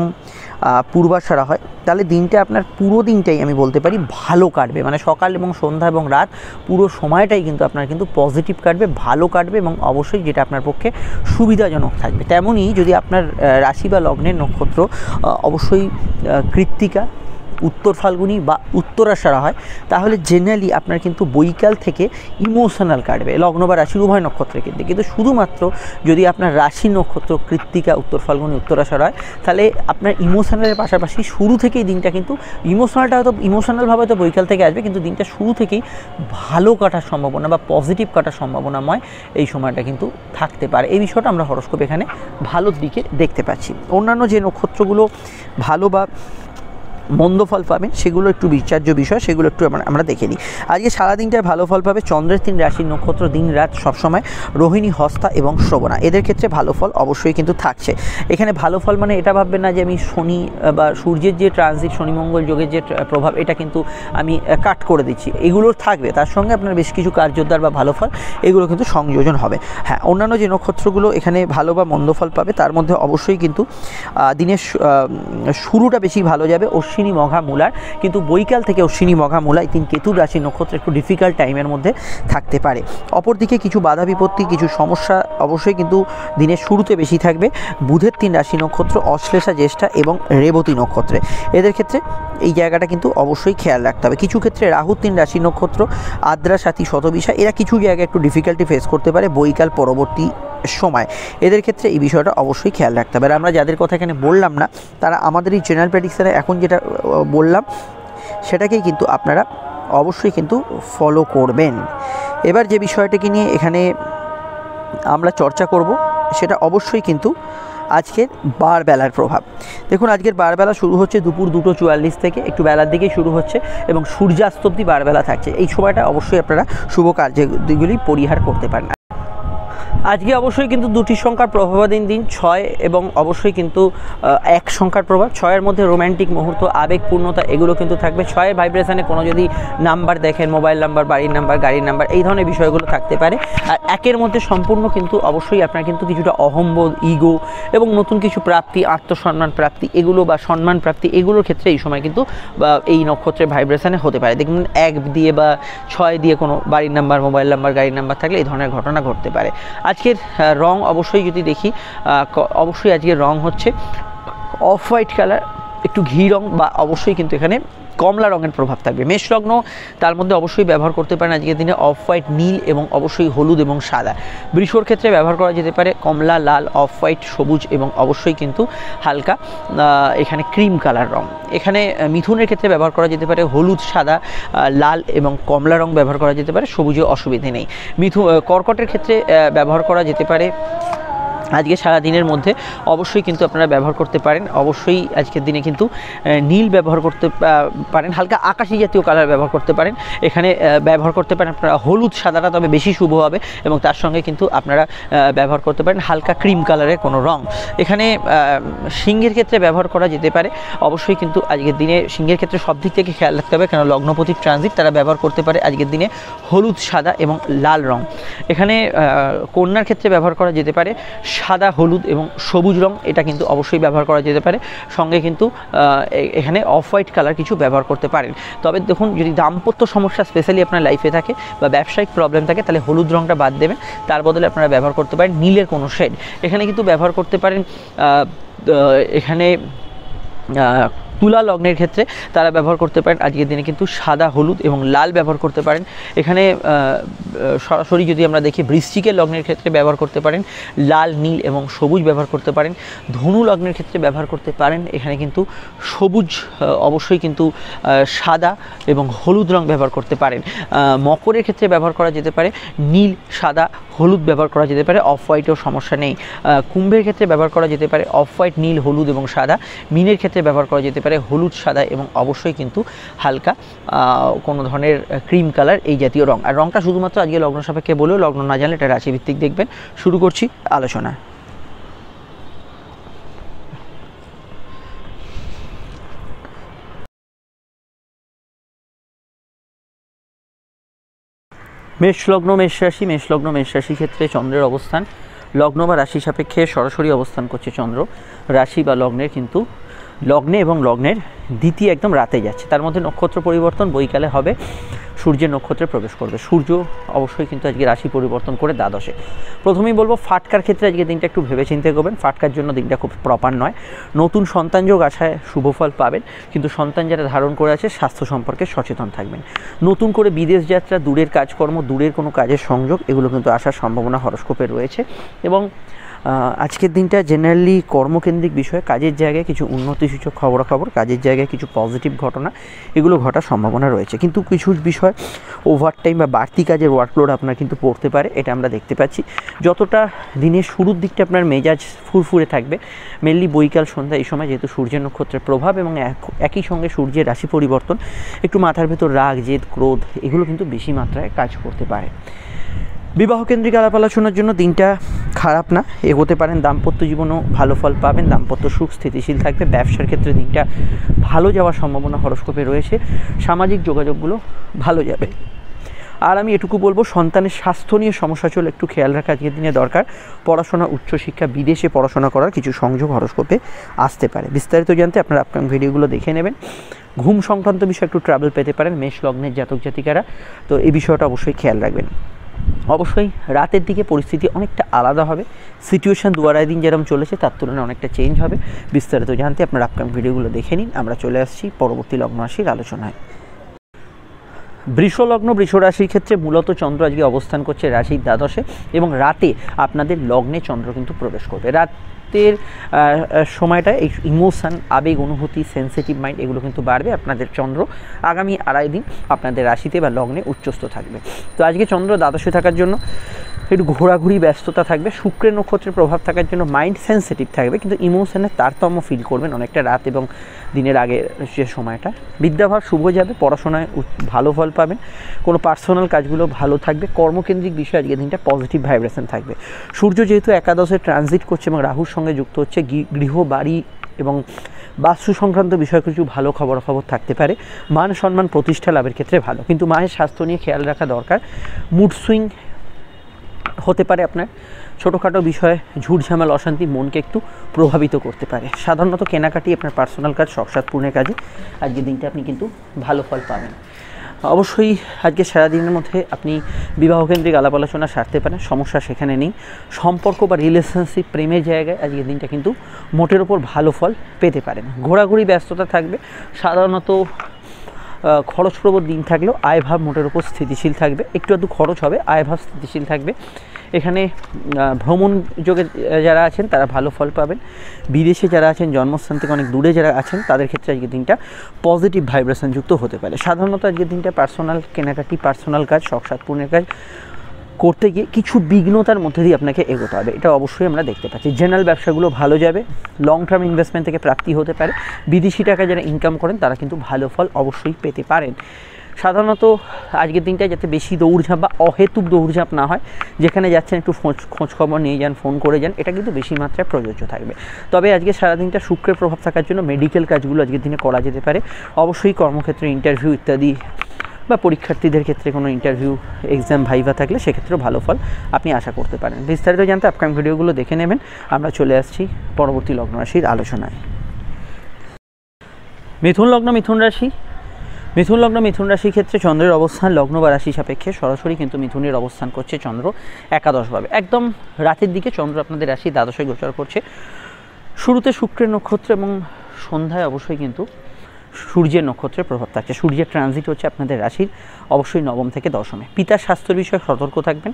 পূর্বাষাঢ়া হয়, তাহলে দিনটা আপনার পুরো দিনটাই আমি বলতে পারি ভালো কাটবে। মানে সকাল এবং সন্ধ্যা এবং রাত পুরো সময়টাই কিন্তু আপনার কিন্তু পজিটিভ কাটবে, ভালো কাটবে এবং অবশ্যই যেটা আপনার পক্ষে সুবিধাজনক থাকবে। তেমনই যদি আপনার রাশি বা লগ্নের নক্ষত্র অবশ্যই কৃত্তিকা, উত্তর ফাল্গুনী বা উত্তরাষাঢ়া হয়, তাহলে জেনারেলি আপনার কিন্তু বৈকাল থেকে ইমোশনাল কাটবে, লগ্ন বা রাশির উভয় নক্ষত্রের ক্ষেত্রে। কিন্তু শুধুমাত্র যদি আপনার রাশির নক্ষত্র কৃত্তিকা, উত্তর ফাল্গুনী, উত্তরাষাঢ়া হয়, তাহলে আপনার ইমোশনালের পাশাপাশি শুরু থেকেই দিনটা কিন্তু ইমোশনালভাবে হয়তো বৈকাল থেকে আসবে, কিন্তু দিনটা শুরু থেকেই ভালো কাটার সম্ভাবনা বা পজিটিভ কাটার সম্ভাবনাময় এই সময়টা কিন্তু থাকতে পারে। এই বিষয়টা আমরা হরস্কোপ এখানে ভালোর দিকে দেখতে পাচ্ছি। অন্যান্য যে নক্ষত্রগুলো ভালো বা মন্দ ফল পাবেন সেগুলো একটু বিচার্য বিষয়, সেগুলো একটু আমরা দেখে নিই। আজকে সারাদিনটায় ভালো ফল পাবে চন্দ্রের 3 রাশির নক্ষত্র দিন রাত সবসময় রোহিণী, হস্তা এবং শ্রবণা, এদের ক্ষেত্রে ভালো ফল অবশ্যই কিন্তু থাকছে। এখানে ভালো ফল মানে এটা ভাববেন না যে আমি শনি বা সূর্যের যে ট্রানজিট, শনি মঙ্গল যোগের যে প্রভাব, এটা কিন্তু আমি কাট করে দিচ্ছি, এগুলো থাকবে। তার সঙ্গে আপনার বেশ কিছু কার্যোদ্ধার বা ভালো ফল এগুলো কিন্তু সংযোজন হবে। হ্যাঁ, অন্যান্য যে নক্ষত্রগুলো এখানে ভালো বা মন্দ ফল পাবে তার মধ্যে অবশ্যই কিন্তু দিনের শুরুটা বেশি ভালো যাবে অশ্বিনী, মঘা, মূলার, কিন্তু বৈকাল থেকে অশ্বিনী, মঘা, মূলা এই 3 কেতুর রাশির নক্ষত্র একটু ডিফিকাল্ট টাইমের মধ্যে থাকতে পারে। অপরদিকে কিছু বাধা বিপত্তি, কিছু সমস্যা অবশ্যই কিন্তু দিনের শুরুতে বেশি থাকবে বুধের 3 রাশি নক্ষত্র অশ্লেষা, জ্যেষ্ঠা এবং রেবতী নক্ষত্রে, এদের ক্ষেত্রে এই জায়গাটা কিন্তু অবশ্যই খেয়াল রাখতে হবে। কিছু ক্ষেত্রে রাহু 3 রাশি নক্ষত্র আদ্রা, সাথী, শতবিশা, এরা কিছু জায়গায় একটু ডিফিকাল্টি ফেস করতে পারে বৈকাল পরবর্তী সময়, এদের ক্ষেত্রে এই বিষয়টা অবশ্যই খেয়াল রাখতে হবে। আর আমরা যাদের কথা এখানে বললাম না, তারা আমাদের এই জেনারেল প্রেডিকশনে এখন যেটা বললাম সেটাকেই কিন্তু আপনারা অবশ্যই কিন্তু ফলো করবেন। এবার যে বিষয়টাকে নিয়ে এখানে আমরা চর্চা করব সেটা অবশ্যই কিন্তু আজকের বারবেলার প্রভাব। দেখুন আজকের বারবেলা শুরু হচ্ছে দুপুর 2:44 থেকে, একটু বেলার দিকেই শুরু হচ্ছে এবং সূর্যাস্ত অবধি বারবেলা থাকছে। এই সময়টা অবশ্যই আপনারা শুভ কার্যগুলি পরিহার করতে পারেন। আজকে অবশ্যই কিন্তু দুটি সংখ্যার প্রভাবাধীন দিন, 6 এবং অবশ্যই কিন্তু 1 সংখ্যার প্রভাব। 6-এর মধ্যে রোম্যান্টিক মুহূর্ত, আবেগপূর্ণতা এগুলো কিন্তু থাকবে। 6-এর ভাইব্রেশনে কোনো যদি নাম্বার দেখেন, মোবাইল নাম্বার, বাড়ির নাম্বার, গাড়ির নাম্বার, এই ধরনের বিষয়গুলো থাকতে পারে। আর 1-এর মধ্যে সম্পূর্ণ কিন্তু অবশ্যই আপনার কিন্তু কিছুটা অহংবোধ, ইগো এবং নতুন কিছু প্রাপ্তি, আত্মসম্মান প্রাপ্তি এগুলো বা সম্মান প্রাপ্তি এগুলোর ক্ষেত্রে এই সময় কিন্তু এই নক্ষত্রের ভাইব্রেশনে হতে পারে। দেখুন 1 দিয়ে বা 6 দিয়ে কোনো বাড়ির নাম্বার, মোবাইল নাম্বার, গাড়ির নাম্বার থাকলে এই ধরনের ঘটনা ঘটতে পারে। আজকের রং অবশ্যই যদি দেখি, অবশ্যই আজকের রং হচ্ছে অফ হোয়াইট কালার, একটু ঘি রং বা অবশ্যই কিন্তু এখানে কমলা রঙের প্রভাব থাকবে। মেষ লগ্ন তার মধ্যে অবশ্যই ব্যবহার করতে পারেন আজকের দিনে অফ হোয়াইট, নীল এবং অবশ্যই হলুদ এবং সাদা। বৃষর ক্ষেত্রে ব্যবহার করা যেতে পারে কমলা, লাল, অফ হোয়াইট, সবুজ এবং অবশ্যই কিন্তু হালকা এখানে ক্রিম কালার রং। এখানে মিথুনের ক্ষেত্রে ব্যবহার করা যেতে পারে হলুদ, সাদা, লাল এবং কমলা রং ব্যবহার করা যেতে পারে, সবুজে অসুবিধে নেই। কর্কটের ক্ষেত্রে ব্যবহার করা যেতে পারে আজকে সারা দিনের মধ্যে অবশ্যই কিন্তু আপনারা ব্যবহার করতে পারেন। অবশ্যই আজকের দিনে কিন্তু নীল ব্যবহার করতে পারেন, হালকা আকাশি জাতীয় কালার ব্যবহার করতে পারেন। এখানে ব্যবহার করতে পারেন আপনারা হলুদ, সাদাটা তবে বেশি শুভ হবে এবং তার সঙ্গে কিন্তু আপনারা ব্যবহার করতে পারেন হালকা ক্রিম কালারের কোনো রং। এখানে সিংহের ক্ষেত্রে ব্যবহার করা যেতে পারে অবশ্যই কিন্তু আজকের দিনে সিংহের ক্ষেত্রে সব দিক থেকে খেয়াল রাখতে হবে, কেন লগ্নপতি ট্রানজিট, তারা ব্যবহার করতে পারে আজকের দিনে হলুদ, সাদা এবং লাল রং। এখানে কন্যার ক্ষেত্রে ব্যবহার করা যেতে পারে সাদা, হলুদ এবং সবুজ রং, এটা কিন্তু অবশ্যই ব্যবহার করা যেতে পারে। সঙ্গে কিন্তু এখানে অফ হোয়াইট কালার কিছু ব্যবহার করতে পারেন। তবে দেখুন যদি দাম্পত্য সমস্যা স্পেশালি আপনার লাইফে থাকে বা ব্যবসায়িক প্রবলেম থাকে তাহলে হলুদ রংটা বাদ দেবেন, তার বদলে আপনারা ব্যবহার করতে পারেন নীলের কোনো শেড। এখানে কিন্তু ব্যবহার করতে পারেন এখানে তুলা লগ্নের ক্ষেত্রে তারা ব্যবহার করতে পারেন আজকের দিনে কিন্তু সাদা, হলুদ এবং লাল ব্যবহার করতে পারেন। এখানে সরাসরি যদি আমরা দেখি বৃশ্চিকের লগ্নের ক্ষেত্রে ব্যবহার করতে পারেন লাল, নীল এবং সবুজ ব্যবহার করতে পারেন। ধনু লগ্নের ক্ষেত্রে ব্যবহার করতে পারেন এখানে কিন্তু সবুজ, অবশ্যই কিন্তু সাদা এবং হলুদ রং ব্যবহার করতে পারেন। মকরের ক্ষেত্রে ব্যবহার করা যেতে পারে নীল, সাদা, হলুদ ব্যবহার করা যেতে পারে, অফ হোয়াইটেও সমস্যা নেই। কুম্ভের ক্ষেত্রে ব্যবহার করা যেতে পারে অফ হোয়াইট, নীল, হলুদ এবং সাদা। মীনের ক্ষেত্রে ব্যবহার করা যেতে পারে হলুদ, সাদা এবং অবশ্যই কিন্তু হালকা কোনো ধরনের ক্রিম কালার এই জাতীয় রং। আর রংটা শুধুমাত্র আজকে লগ্ন সাপেক্ষে বলেও, লগ্ন না জানলে এটা রাশিভিত্তিক দেখবেন। শুরু করছি আলোচনা। মেষ লগ্ন, মেষ রাশি। মেষ লগ্ন, মেষ রাশির ক্ষেত্রে চন্দ্রের অবস্থান লগ্ন বা রাশি সাপেক্ষে সরাসরি অবস্থান করছে চন্দ্র রাশি বা লগ্নের কিন্তু লগ্নে এবং লগ্নের দ্বিতীয় একদম রাতে যাচ্ছে। তার মধ্যে নক্ষত্র পরিবর্তন বৈকালে হবে, সূর্যের নক্ষত্রে প্রবেশ করবে। সূর্য অবশ্যই কিন্তু আজকে রাশি পরিবর্তন করে দ্বাদশে। প্রথমেই বলবো ফাটকার ক্ষেত্রে আজকে দিনটা একটু ভেবে চিন্তে করবেন, ফাটকার জন্য দিনটা খুব প্রপার নয়। নতুন সন্তান যোগ আশায় শুভফল পাবেন, কিন্তু সন্তান যারা ধারণ করে আছে স্বাস্থ্য সম্পর্কে সচেতন থাকবেন। নতুন করে বিদেশ যাত্রা, দূরের কাজকর্ম, দূরের কোনো কাজের সংযোগ এগুলো কিন্তু আসার সম্ভাবনা হরস্কোপে রয়েছে। এবং আজকের দিনটা জেনারেলি কর্মকেন্দ্রিক বিষয়, কাজের জায়গায় কিছু উন্নতিসূচক খবরাখবর, কাজের জায়গায় কিছু পজিটিভ ঘটনা এগুলো ঘটার সম্ভাবনা রয়েছে। কিন্তু কিছু বিষয় ওভারটাইম বা বাড়তি কাজের ওয়ার্কলোড আপনার কিন্তু পড়তে পারে, এটা আমরা দেখতে পাচ্ছি। যতটা দিনের শুরুর দিকটা আপনার মেজাজ ফুরফুরে থাকবে, মেনলি বৈকাল সন্ধ্যা এই সময় যেহেতু সূর্যের নক্ষত্রের প্রভাব এবং একই সঙ্গে সূর্যের রাশি পরিবর্তন, একটু মাথার ভেতর রাগ, জেদ, ক্রোধ এগুলো কিন্তু বেশি মাত্রায় কাজ করতে পারে। বিবাহকেন্দ্রিক আলাপ আলোচনার জন্য দিনটা খারাপ না, এগোতে পারেন। দাম্পত্য জীবনেও ভালো ফল পাবেন, দাম্পত্য সুখ স্থিতিশীল থাকবে। ব্যবসার ক্ষেত্রে দিনটা ভালো যাওয়ার সম্ভাবনা হরস্কোপে রয়েছে, সামাজিক যোগাযোগগুলো ভালো যাবে। আর আমি এটুকু বলবো, সন্তানের স্বাস্থ্য নিয়ে সমস্যা চলে একটু খেয়াল রাখা আজকের দিনে দরকার। পড়াশোনা, উচ্চশিক্ষা, বিদেশে পড়াশোনা করার কিছু সংযোগ হরস্কোপে আসতে পারে। বিস্তারিত জানতে আপনারা আপকামিং ভিডিওগুলো দেখে নেবেন। ঘুম সংক্রান্ত বিষয়ে একটু ট্রাভেল পেতে পারেন মেষ লগ্নের জাতক জাতিকারা, তো এই বিষয়টা অবশ্যই খেয়াল রাখবেন। অবশ্যই রাতের দিকে পরিস্থিতি অনেকটা আলাদা হবে, সিচুয়েশান দু আড়াই দিন যেরকম চলেছে তার তুলনায় অনেকটা চেঞ্জ হবে। বিস্তারিত জানতে আপনার আপকামিং ভিডিওগুলো দেখে নিন। আমরা চলে আসছি পরবর্তী লগ্ন রাশির আলোচনায়। বৃষ লগ্ন, বৃষ রাশির ক্ষেত্রে মূলত চন্দ্র আজকে অবস্থান করছে রাশির দ্বাদশে এবং রাতে আপনাদের লগ্নে চন্দ্র কিন্তু প্রবেশ করবে। রাতের সময়টায় এই ইমোশান, আবেগ, অনুভূতি, সেন্সিটিভ মাইন্ড এগুলো কিন্তু বাড়বে। আপনাদের চন্দ্র আগামী আড়াই দিন আপনাদের রাশিতে বা লগ্নে উচ্চস্থ থাকবে। তো আজকে চন্দ্র দ্বাদশে থাকার জন্য একটু ঘোরাঘুরি ব্যস্ততা থাকবে। শুক্রের নক্ষত্রের প্রভাব থাকার জন্য মাইন্ড সেন্সিটিভ থাকবে, কিন্তু ইমোশনের তারতম্য ফিল করবেন অনেকটা রাত এবং দিনের আগের যে সময়টা। বিদ্যাভাব শুভ যাবে, পড়াশোনায় ভালো ফল পাবেন, কোনো পার্সোনাল কাজগুলো ভালো থাকবে। কর্মকেন্দ্রিক বিষয়ে আজকের দিনটা পজিটিভ ভাইব্রেশন থাকবে। সূর্য যেহেতু একাদশে ট্রানজিট করছে এবং রাহুর সঙ্গে যুক্ত হচ্ছে, গৃহ বাড়ি এবং বাস্তু সংক্রান্ত বিষয়ে কিছু ভালো খবর থাকতে পারে। মান সম্মান প্রতিষ্ঠা লাভের ক্ষেত্রে ভালো, কিন্তু মায়ের স্বাস্থ্য নিয়ে খেয়াল রাখা দরকার। মুড সুইং হতে পারে, আপনার ছোটোখাটো বিষয়ে ঝুটঝামেলা অশান্তি মনকে একটু প্রভাবিত করতে পারে। সাধারণত কেনাকাটি, আপনার পার্সোনাল কাজ, শখ পূর্ণের কাজে আজকের দিনটা আপনি কিন্তু ভালো ফল পাবেন। অবশ্যই আজকে সারাদিনের মধ্যে আপনি বিবাহকেন্দ্রিক আলাপ আলোচনা সারতে পারেন, সমস্যা সেখানে নেই। সম্পর্ক বা রিলেশনশিপ, প্রেমের জায়গায় আজকের দিনটা কিন্তু মোটের ওপর ভালো ফল পেতে পারেন। ঘোরাঘুরি ব্যস্ততা থাকবে, সাধারণত খরচপ্রবণ দিন থাকলেও আয়ভাব মোটের ওপর স্থিতিশীল থাকবে। একটু আধটু খরচ হবে, আয়ভাব স্থিতিশীল থাকবে। এখানে ভ্রমণ যোগে যারা আছেন তারা ভালো ফল পাবেন। বিদেশে যারা আছেন, জন্মস্থান থেকে অনেক দূরে যারা আছেন, তাদের ক্ষেত্রে আজকের দিনটা পজিটিভ ভাইব্রেশন যুক্ত হতে পারে। সাধারণত আজকের দিনটা পার্সোনাল কেনাকাটি, পার্সোনাল কাজ, শখ পূর্ণের কাজ করতে গিয়ে কিছু বিঘ্নতার মধ্যে দিয়ে আপনাকে এগোতে হবে, এটা অবশ্যই আমরা দেখতে পাচ্ছি। জেনারেল ব্যবসাগুলো ভালো যাবে, লং টার্ম ইনভেস্টমেন্ট থেকে প্রাপ্তি হতে পারে। বিদেশি টাকা যারা ইনকাম করেন তারা কিন্তু ভালো ফল অবশ্যই পেতে পারেন। সাধারণত আজকের দিনটায় যাতে বেশি দৌড়ঝাঁপ বা অহেতুক দৌড়ঝাঁপ না হয়, যেখানে যাচ্ছেন একটু খোঁজখবর নিয়ে যান, ফোন করে যান, এটা কিন্তু বেশি মাত্রায় প্রযোজ্য থাকবে। তবে আজকে সারাদিনটা শুক্রের প্রভাব থাকার জন্য মেডিকেল কাজগুলো আজকের দিনে করা যেতে পারে। অবশ্যই কর্মক্ষেত্রে ইন্টারভিউ ইত্যাদি বা পরীক্ষার্থীদের ক্ষেত্রে কোনো ইন্টারভিউ, এক্সাম, ভাইভা থাকলে সেক্ষেত্রেও ভালো ফল আপনি আশা করতে পারেন। বিস্তারিত জানতে আপকামিং ভিডিওগুলো দেখে নেবেন। আমরা চলে আসছি পরবর্তী লগ্ন রাশির আলোচনায়। মিথুন লগ্ন, মিথুন রাশি। মিথুন লগ্ন, মিথুন রাশির ক্ষেত্রে চন্দ্রের অবস্থান লগ্ন বা রাশি সাপেক্ষে সরাসরি কিন্তু মিথুনের অবস্থান করছে চন্দ্র একাদশভাবে। একদম রাতের দিকে চন্দ্র আপনাদের রাশি দ্বাদশে গোচর করছে। শুরুতে শুক্রের নক্ষত্র এবং সন্ধ্যায় অবশ্যই কিন্তু সূর্যের নক্ষত্রের প্রভাব থাকছে। সূর্যের ট্রানজিট হচ্ছে আপনাদের রাশির অবশ্যই নবম থেকে দশমে। পিতার স্বাস্থ্যের বিষয়ে সতর্ক থাকবেন।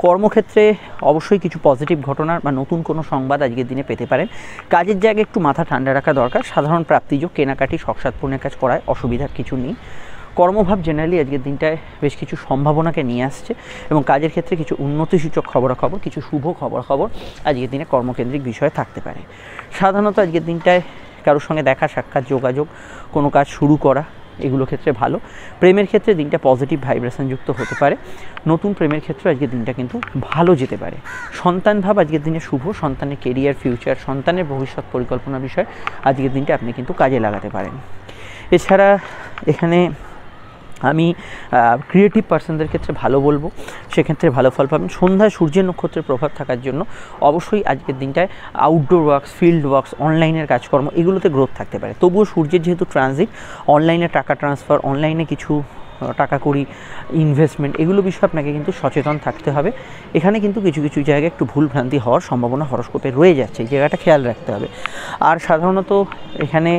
কর্মক্ষেত্রে অবশ্যই কিছু পজিটিভ ঘটনার বা নতুন কোনো সংবাদ আজকের দিনে পেতে পারেন। কাজের জায়গায় একটু মাথা ঠান্ডা রাখা দরকার। সাধারণ প্রাপ্তিযোগ, কেনাকাটি, শখ পূর্ণের কাজ করায় অসুবিধার কিছু নেই। কর্মভাব জেনারেলি আজকের দিনটায় বেশ কিছু সম্ভাবনাকে নিয়ে আসছে এবং কাজের ক্ষেত্রে কিছু উন্নতিসূচক খবরাখবর, কিছু শুভ খবরাখবর আজকের দিনে কর্মকেন্দ্রিক বিষয়ে থাকতে পারে। সাধারণত আজকের দিনটায় কারোর সঙ্গে দেখা সাক্ষাৎ, যোগাযোগ, কোনো কাজ শুরু করা, এগুলো ক্ষেত্রে ভালো। প্রেমের ক্ষেত্রে দিনটা পজিটিভ ভাইব্রেশন যুক্ত হতে পারে। নতুন প্রেমের ক্ষেত্রে আজকের দিনটা কিন্তু ভালো যেতে পারে। সন্তান ভাব আজকের দিনে শুভ। সন্তানের কেরিয়ার, ফিউচার, সন্তানের ভবিষ্যৎ পরিকল্পনা বিষয় আজকের দিনটা আপনি কিন্তু কাজে লাগাতে পারেন। এছাড়া এখানে আমি ক্রিয়েটিভ পার্সনদের ক্ষেত্রে ভালো বলবো, সেক্ষেত্রে ভালো ফল পাবেন। সন্ধ্যায় সূর্যের নক্ষত্রের প্রভাব থাকার জন্য অবশ্যই আজকের দিনটায় আউটডোর ওয়ার্কস, ফিল্ড ওয়ার্কস, অনলাইনের কাজকর্ম, এগুলোতে গ্রোথ থাকতে পারে। তবুও সূর্যের যেহেতু ট্রানজিট, অনলাইনে টাকা ট্রান্সফার, অনলাইনে কিছু টাকা কড়ি, ইনভেস্টমেন্ট, এগুলো বিষয়ে আপনাকে কিন্তু সচেতন থাকতে হবে। এখানে কিন্তু কিছু কিছু জায়গায় একটু ভুলভ্রান্তি হওয়ার সম্ভাবনা হরস্কোপে রয়ে যাচ্ছে, এই জায়গাটা খেয়াল রাখতে হবে। আর সাধারণত এখানে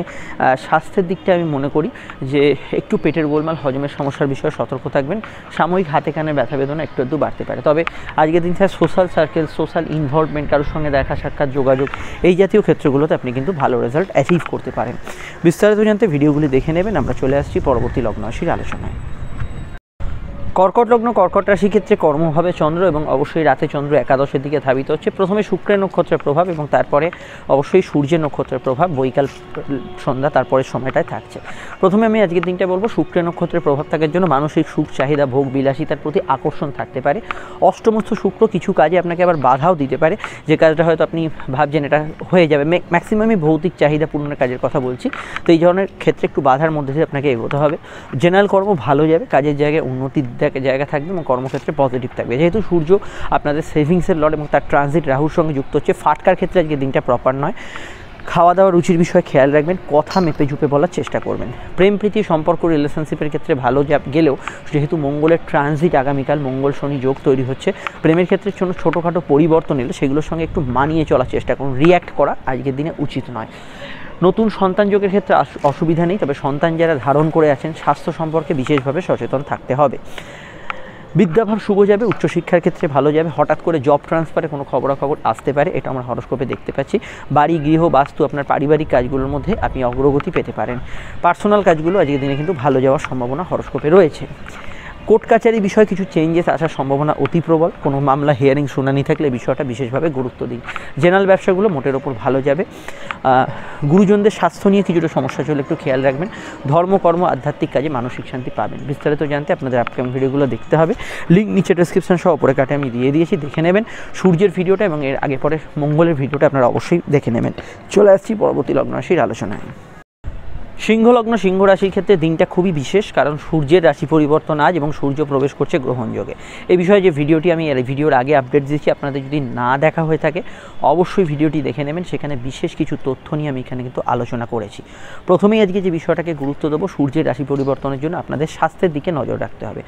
স্বাস্থ্যের দিকটা আমি মনে করি যে একটু পেটের গোলমাল, হজমের সমস্যার বিষয়ে সতর্ক থাকবেন। সাময়িক হাতে কানে ব্যথা বেদনা একটু একটু বাড়তে পারে। তবে আজকের দিন থেকে সোশ্যাল সার্কেল, সোশ্যাল ইনভলভমেন্ট, কারোর সঙ্গে দেখা সাক্ষাৎ, যোগাযোগ, এই জাতীয় ক্ষেত্রগুলোতে আপনি কিন্তু ভালো রেজাল্ট অ্যাচিভ করতে পারেন। বিস্তারিত জানতে ভিডিওগুলি দেখে নেবেন। আমরা চলে আসছি পরবর্তী লগ্ন রাশির আলোচনায়। কর্কট লগ্ন, কর্কট রাশির ক্ষেত্রে কর্মভাবে চন্দ্র এবং অবশ্যই রাতে চন্দ্র একাদশের দিকে ধাবিত হচ্ছে। প্রথমে শুক্রের নক্ষত্রের প্রভাব এবং তারপরে অবশ্যই সূর্যের নক্ষত্রের প্রভাব বৈকাল সন্ধ্যা তারপরের সময়টায় থাকছে। প্রথমে আমি আজকের দিনটা বলবো শুক্রের নক্ষত্রের প্রভাব থাকার জন্য মানসিক সুখ চাহিদা, ভোগ বিলাসিতার প্রতি আকর্ষণ থাকতে পারে। অষ্টমস্থ শুক্র কিছু কাজে আপনাকে আবার বাধাও দিতে পারে, যে কাজটা হয়তো আপনি ভাবছেন এটা হয়ে যাবে। ম্যাক্সিমামই ভৌতিক চাহিদা পূরণের কাজের কথা বলছি, তো এই ধরনের ক্ষেত্রে একটু বাধার মধ্যে দিয়ে আপনাকে এগোতে হবে। জেনারেল কর্ম ভালো যাবে, কাজের জায়গায় উন্নতির জায়গা থাকবে এবং কর্মক্ষেত্রে পজিটিভ থাকবে। যেহেতু সূর্য আপনাদের সেভিংসের লর্ড এবং তার ট্রানজিট রাহুর সঙ্গে যুক্ত হচ্ছে, ফাটকার ক্ষেত্রে আজকে দিনটা প্রপার নয়। খাওয়া দাওয়া, রুচির বিষয়ে খেয়াল রাখবেন, কথা মেপে ঝুপে বলার চেষ্টা করবেন। প্রেম প্রীতি সম্পর্ক, রিলেশনশিপের ক্ষেত্রে ভালো গেলেও যেহেতু মঙ্গলের ট্রানজিট আগামীকাল মঙ্গল শনি যোগ তৈরি হচ্ছে, প্রেমের ক্ষেত্রে জন্য ছোটোখাটো পরিবর্তন এলে সেগুলোর সঙ্গে একটু মানিয়ে চলার চেষ্টা করুন। রিয়্যাক্ট করা আজকের দিনে উচিত নয়। নতুন সন্তান যোগের ক্ষেত্রে অসুবিধা নেই, তবে সন্তান যারা ধারণ করে আছেন স্বাস্থ্য সম্পর্কে বিশেষভাবে সচেতন থাকতে হবে। বিদ্যাভাব শুভ যাবে, উচ্চশিক্ষার ক্ষেত্রে ভালো যাবে। হঠাৎ করে জব ট্রান্সফারে কোনো খবরাখবর আসতে পারে, এটা আমরা হরস্কোপে দেখতে পাচ্ছি। বাড়ি, গৃহ, বাস্তু, আপনার পারিবারিক কাজগুলোর মধ্যে আপনি অগ্রগতি পেতে পারেন। পার্সোনাল কাজগুলো আজকের দিনে কিন্তু ভালো যাওয়ার সম্ভাবনা হরস্কোপে রয়েছে। কোর্ট কাছারি বিষয়ে কিছু চেঞ্জেস আসার সম্ভাবনা অতি প্রবল। কোনো মামলা হিয়ারিং শুনানি থাকলে এই বিষয়টা বিশেষভাবে গুরুত্ব দিন। জেনারেল ব্যবসাগুলো মোটের ওপর ভালো যাবে। গুরুজনদের স্বাস্থ্য নিয়ে কিছুটা সমস্যা চলে, একটু খেয়াল রাখবেন। ধর্মকর্ম আধ্যাত্মিক কাজে মানসিক শান্তি পাবেন। বিস্তারিত জানতে আপনাদের আপকামিং ভিডিওগুলো দেখতে হবে, লিঙ্ক নিচে ডেসক্রিপশন সহ উপরে কাটে আমি দিয়ে দিয়েছি, দেখে নেবেন। সূর্যের ভিডিওটা এবং এর আগে পরে মঙ্গলের ভিডিওটা আপনারা অবশ্যই দেখে নেবেন। চলে আসছি পরবর্তী লগ্ন রাশির আলোচনায়। সিংহ লগ্ন, সিংহ রাশির ক্ষেত্রে দিনটা খুবই বিশেষ, কারণ সূর্যের রাশি পরিবর্তন আজ এবং সূর্য প্রবেশ করছে গ্রহণযোগে। এই বিষয়ে যে ভিডিওটি আমি ভিডিওর আগে আপডেট দিয়েছি, আপনাদের যদি না দেখা হয়ে থাকে অবশ্যই ভিডিওটি দেখে নেবেন। সেখানে বিশেষ কিছু তথ্য নিয়ে আমি এখানে কিন্তু আলোচনা করেছি। প্রথমেই আজকে যে বিষয়টাকে গুরুত্ব দেবো, সূর্যের রাশি পরিবর্তনের জন্য আপনাদের স্বাস্থ্যের দিকে নজর রাখতে হবে।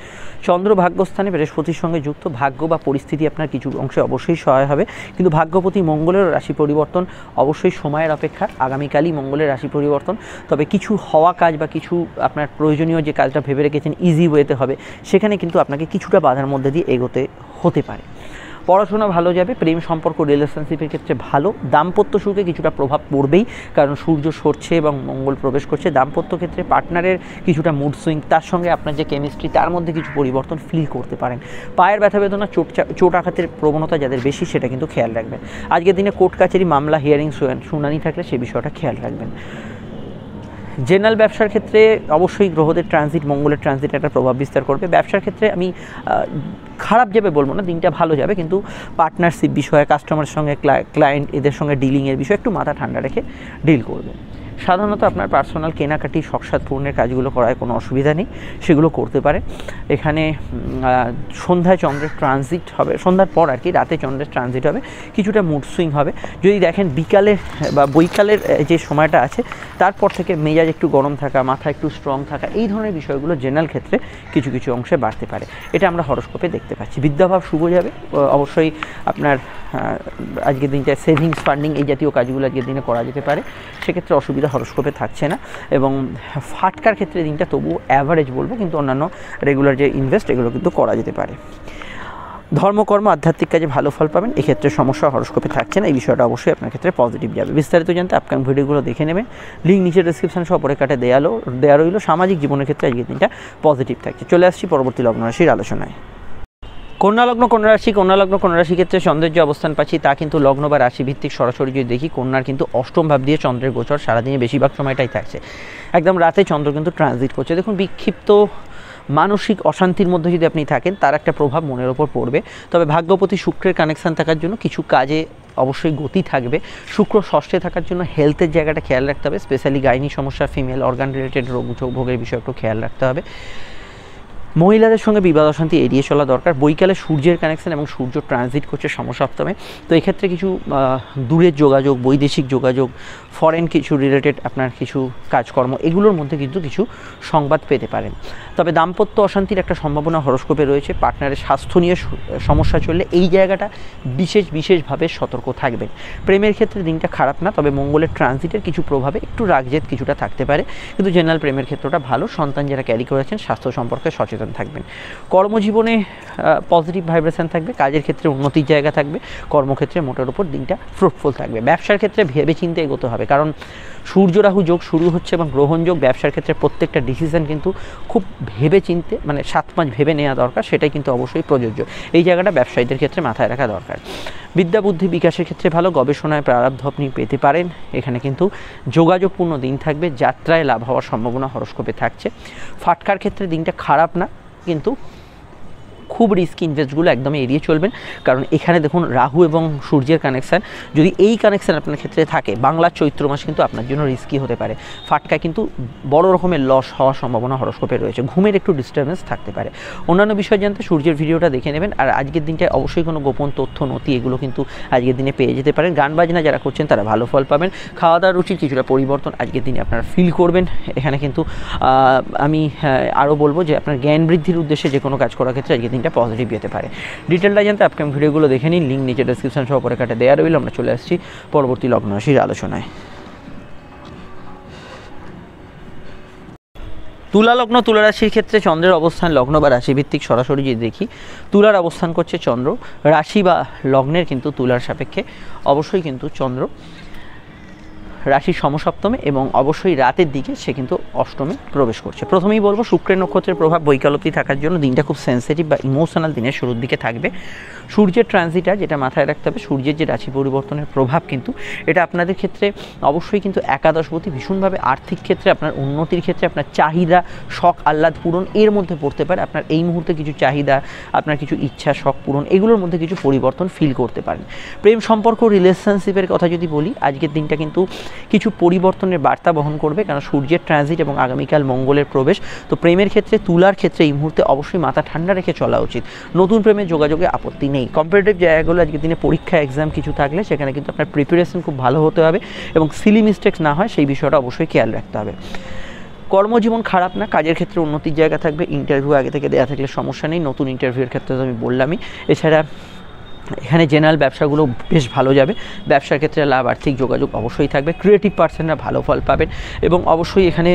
চন্দ্র ভাগ্যস্থানে বৃহস্পতির সঙ্গে যুক্ত, ভাগ্য বা পরিস্থিতি আপনার কিছু অংশে অবশ্যই সহায় হবে, কিন্তু ভাগ্যপতি মঙ্গলের রাশি পরিবর্তন অবশ্যই সময়ের অপেক্ষা। আগামীকালই মঙ্গলের রাশি পরিবর্তন, তবে কিছু হওয়া কাজ বা কিছু আপনার প্রয়োজনীয় যে কাজটা ভেবে রেখেছেন ইজি ওয়েতে হবে, সেখানে কিন্তু আপনাকে কিছুটা বাধার মধ্যে দিয়ে এগোতে হতে পারে। পড়াশোনা ভালো যাবে, প্রেম সম্পর্ক রিলেশনশিপের ক্ষেত্রে ভালো। দাম্পত্য সুখে কিছুটা প্রভাব পড়বেই, কারণ সূর্য সরছে এবং মঙ্গল প্রবেশ করছে। দাম্পত্য ক্ষেত্রে পার্টনারের কিছুটা মুড সুইং, তার সঙ্গে আপনার যে কেমিস্ট্রি তার মধ্যে কিছু পরিবর্তন ফিল করতে পারেন। পায়ের ব্যথা বেদনা, চোট আঘাতের প্রবণতা যাদের বেশি সেটা কিন্তু খেয়াল রাখবেন। আজকের দিনে কোর্ট কাছারি মামলা হিয়ারিং শুনানি থাকলে সেই বিষয়টা খেয়াল রাখবেন। জেনারেল ব্যবসার ক্ষেত্রে অবশ্যই গ্রহদের ট্রানজিট, মঙ্গলের ট্রানজিট একটা প্রভাব বিস্তার করবে। ব্যবসার ক্ষেত্রে আমি খারাপ যাবে বলবো না, দিনটা ভালো যাবে, কিন্তু পার্টনারশিপ বিষয়ে, কাস্টমারের সঙ্গে, ক্লায়েন্ট এদের সঙ্গে ডিলিংয়ের বিষয়ে একটু মাথা ঠান্ডা রেখে ডিল করবে। সাধারণত আপনার পার্সোনাল কেনাকাটি, শখসাদ পূর্ণের কাজগুলো করায় কোনো অসুবিধা নেই, সেগুলো করতে পারে। এখানে সন্ধ্যায় চন্দ্রের ট্রানজিট হবে, সন্ধ্যার পর আর কি, রাতে চন্দ্রের ট্রানজিট হবে, কিছুটা মুড সুইং হবে। যদি দেখেন বিকালের বা বৈকালের যে সময়টা আছে তারপর থেকে মেজাজ একটু গরম থাকা, মাথা একটু স্ট্রং থাকা, এই ধরনের বিষয়গুলো জেনারেল ক্ষেত্রে কিছু কিছু অংশে বাড়তে পারে। এটা আমরা হরস্কোপে দেখতে পাচ্ছি। বিদ্যাভাব শুভ যাবে। অবশ্যই আপনার আজকের দিনটা সেভিংস, ফান্ডিং এই জাতীয় কাজগুলো আজকের দিনে করা যেতে পারে, সেক্ষেত্রে অসুবিধা হরস্কোপে থাকছে না। এবং ফাটকার ক্ষেত্রে দিনটা তবুও অ্যাভারেজ বলবো, কিন্তু অন্যান্য রেগুলার যে ইনভেস্ট এগুলো কিন্তু করা যেতে পারে। ধর্মকর্ম আধ্যাত্মিক কাজে ভালো ফল পাবেন, এক্ষেত্রে সমস্যা হরস্কোপে থাকছে না, এই বিষয়টা অবশ্যই আপনার ক্ষেত্রে পজিটিভ যাবে। বিস্তারিত জানতে আপকামিং ভিডিওগুলো দেখে নেবেন, লিঙ্ক নিচে ডেসক্রিপশন সহ পরে কাটে দেওয়া রইল। সামাজিক জীবনের ক্ষেত্রে আজকের দিনটা পজিটিভ থাকছে। চলে আসছি পরবর্তী লগ্ন রাশির আলোচনায়। কন্যা লগ্ন, কন্যা রাশি ক্ষেত্রে চন্দ্রের যে অবস্থান পাচ্ছি তা কিন্তু লগ্ন বা রাশি ভিত্তিক। সরাসরি যদি দেখি, কন্যার কিন্তু অষ্টম ভাব দিয়ে চন্দ্রের গোচর, সারাদিনে বেশিরভাগ সময়টাই থাকছে। একদম রাতে চন্দ্র কিন্তু ট্রানজিট করছে। দেখুন, বিক্ষিপ্ত মানসিক অশান্তির মধ্যে যদি আপনি থাকেন, তার একটা প্রভাব মনের ওপর পড়বে। তবে ভাগ্যপতি শুক্রের কানেকশান থাকার জন্য কিছু কাজে অবশ্যই গতি থাকবে। শুক্র ষষ্ঠে থাকার জন্য হেলথের জায়গাটা খেয়াল রাখতে হবে, স্পেশালি গাইনি সমস্যা, ফিমেল অর্গান রিলেটেড রোগ ভোগের বিষয় একটু খেয়াল রাখতে হবে। মহিলাদের সঙ্গে বিবাদ অশান্তি এড়িয়ে চলা দরকার। বৈকালে সূর্যের কানেকশন এবং সূর্য ট্রানজিট করছে সমসপ্তমে, তো এক্ষেত্রে কিছু দূরের যোগাযোগ, বৈদেশিক যোগাযোগ, ফরেন কিছু রিলেটেড আপনার কিছু কাজকর্ম, এগুলোর মধ্যে কিন্তু কিছু সংবাদ পেতে পারেন। তবে দাম্পত্য অশান্তির একটা সম্ভাবনা হরস্কোপে রয়েছে। পার্টনারের স্বাস্থ্য নিয়ে সমস্যা চললে এই জায়গাটা বিশেষভাবে সতর্ক থাকবেন। প্রেমের ক্ষেত্রে দিনটা খারাপ না, তবে মঙ্গলের ট্রানজিটের কিছু প্রভাবে একটু রাগজেদ কিছুটা থাকতে পারে, কিন্তু জেনারেল প্রেমের ক্ষেত্রটা ভালো। সন্তান যারা ক্যারি করেছেন স্বাস্থ্য সম্পর্কে সচেতন থাকবেন। কর্মজীবনে পজিটিভ ভাইব্রেশন থাকবে, কাজের ক্ষেত্রে উন্নতির জায়গা থাকবে, কর্মক্ষেত্রে মোটের উপর দিনটা ফ্রুটফুল থাকবে। ব্যবসার ক্ষেত্রে ভেবে চিন্তে এগোতে হবে, কারণ সূর্য রাহু যোগ শুরু হচ্ছে এবং গ্রহণ যোগ। ব্যবসার ক্ষেত্রে প্রত্যেকটা ডিসিশন কিন্তু খুব ভেবে চিন্তে, মানে 7 মাস ভেবে নেওয়া দরকার, সেটাই কিন্তু অবশ্যই প্রযোজ্য। এই জায়গাটা ব্যবসায়ীদের ক্ষেত্রে মাথায় রাখা দরকার। বিদ্যা বুদ্ধি বিকাশের ক্ষেত্রে ভালো, গবেষণায় প্রারব্ধ আপনি পেতে পারেন। এখানে কিন্তু যোগাযোগপূর্ণ দিন থাকবে, যাত্রায় লাভ হওয়ার সম্ভাবনা হরস্কোপে থাকছে। ফাটকার ক্ষেত্রে দিনটা খারাপ না, কিন্তু খুব রিস্কি ইনভেস্টগুলো একদমই এড়িয়ে চলবেন, কারণ এখানে দেখুন রাহু এবং সূর্যের কানেকশান, যদি এই কানেকশান আপনার ক্ষেত্রে থাকে, বাংলার চৈত্র মাস কিন্তু আপনার জন্য রিস্কি হতে পারে। ফাটকায় কিন্তু বড় রকমের লস হওয়ার সম্ভাবনা হরস্কোপে রয়েছে। ঘুমের একটু ডিস্টারবেন্স থাকতে পারে। অন্যান্য বিষয় জানতে সূর্যের ভিডিওটা দেখে নেবেন। আর আজকের দিনটায় অবশ্যই কোনো গোপন তথ্য, নথি এগুলো কিন্তু আজকের দিনে পেয়ে যেতে পারেন। গান বাজনা যারা করছেন তারা ভালো ফল পাবেন। খাওয়া দাওয়ার রুচির কিছুটা পরিবর্তন আজকের দিনে আপনারা ফিল করবেন। এখানে কিন্তু আমি আরও বলবো যে আপনার জ্ঞান বৃদ্ধির উদ্দেশ্যে যে কোনো কাজ করার ক্ষেত্রে আজকের দিনটা পজিটিভ যেতে পারে। ডিটেলটা জানতে আপকামিং ভিডিওগুলো দেখে নিন, লিঙ্ক নিচে ডেসক্রিপশন সহ পরে কাটে দেওয়া রইল। আমরা চলে আসছি পরবর্তী লগ্ন রাশির আলোচনায়। তুলা লগ্ন, তুলা রাশির ক্ষেত্রে চন্দ্রের অবস্থান লগ্ন বা রাশি ভিত্তিক সরাসরি যদি দেখি, তুলার অবস্থান করছে চন্দ্র। রাশি বা লগ্নের কিন্তু তুলার সাপেক্ষে অবশ্যই কিন্তু চন্দ্র রাশির সমসপ্তমে এবং অবশ্যই রাতের দিকে সে কিন্তু অষ্টমে প্রবেশ করছে। প্রথমেই বলবো শুক্রের নক্ষত্রের প্রভাব বৈকল্পি থাকার জন্য দিনটা খুব সেন্সিটিভ বা ইমোশনাল দিনের শুরুর দিকে থাকবে। সূর্যের ট্রানজিটা যেটা মাথায় রাখতে হবে, সূর্যের যে রাশি পরিবর্তনের প্রভাব কিন্তু এটা আপনাদের ক্ষেত্রে অবশ্যই কিন্তু একাদশপতি ভীষণভাবে আর্থিক ক্ষেত্রে, আপনার উন্নতির ক্ষেত্রে, আপনার চাহিদা, শখ, আহ্লাদ পূরণ এর মধ্যে পড়তে পারে। আপনার এই মুহূর্তে কিছু চাহিদা, আপনার কিছু ইচ্ছা, শখ পূরণ এগুলোর মধ্যে কিছু পরিবর্তন ফিল করতে পারেন। প্রেম সম্পর্ক, রিলেশনশিপের কথা যদি বলি, আজকের দিনটা কিন্তু কিছু পরিবর্তনের বার্তা বহন করবে, কারণ সূর্যের ট্রানজিট এবং আগামীকাল মঙ্গলের প্রবেশ। তো প্রেমের ক্ষেত্রে, তুলার ক্ষেত্রে এই মুহূর্তে অবশ্যই মাথা ঠান্ডা রেখে চলা উচিত। নতুন প্রেমের যোগাযোগে আপত্তি নেই। কম্পিটিটিভ জায়গাগুলো আজকের দিনে পরীক্ষা, এক্সাম কিছু থাকলে সেখানে কিন্তু আপনার প্রিপারেশন খুব ভালো হতে হবে এবং সিলি মিস্টেক্স না হয় সেই বিষয়টা অবশ্যই খেয়াল রাখতে হবে। কর্মজীবন খারাপ না, কাজের ক্ষেত্রে উন্নতির জায়গা থাকবে। ইন্টারভিউ আগে থেকে দেওয়া থাকলে সমস্যা নেই, নতুন ইন্টারভিউর ক্ষেত্রে তো আমি বললামই। এছাড়া এখানে জেনারেল ব্যবসাগুলো বেশ ভালো যাবে, ব্যবসার ক্ষেত্রে লাভ, আর্থিক যোগাযোগ অবশ্যই থাকবে। ক্রিয়েটিভ পার্সনরা ভালো ফল পাবেন এবং অবশ্যই এখানে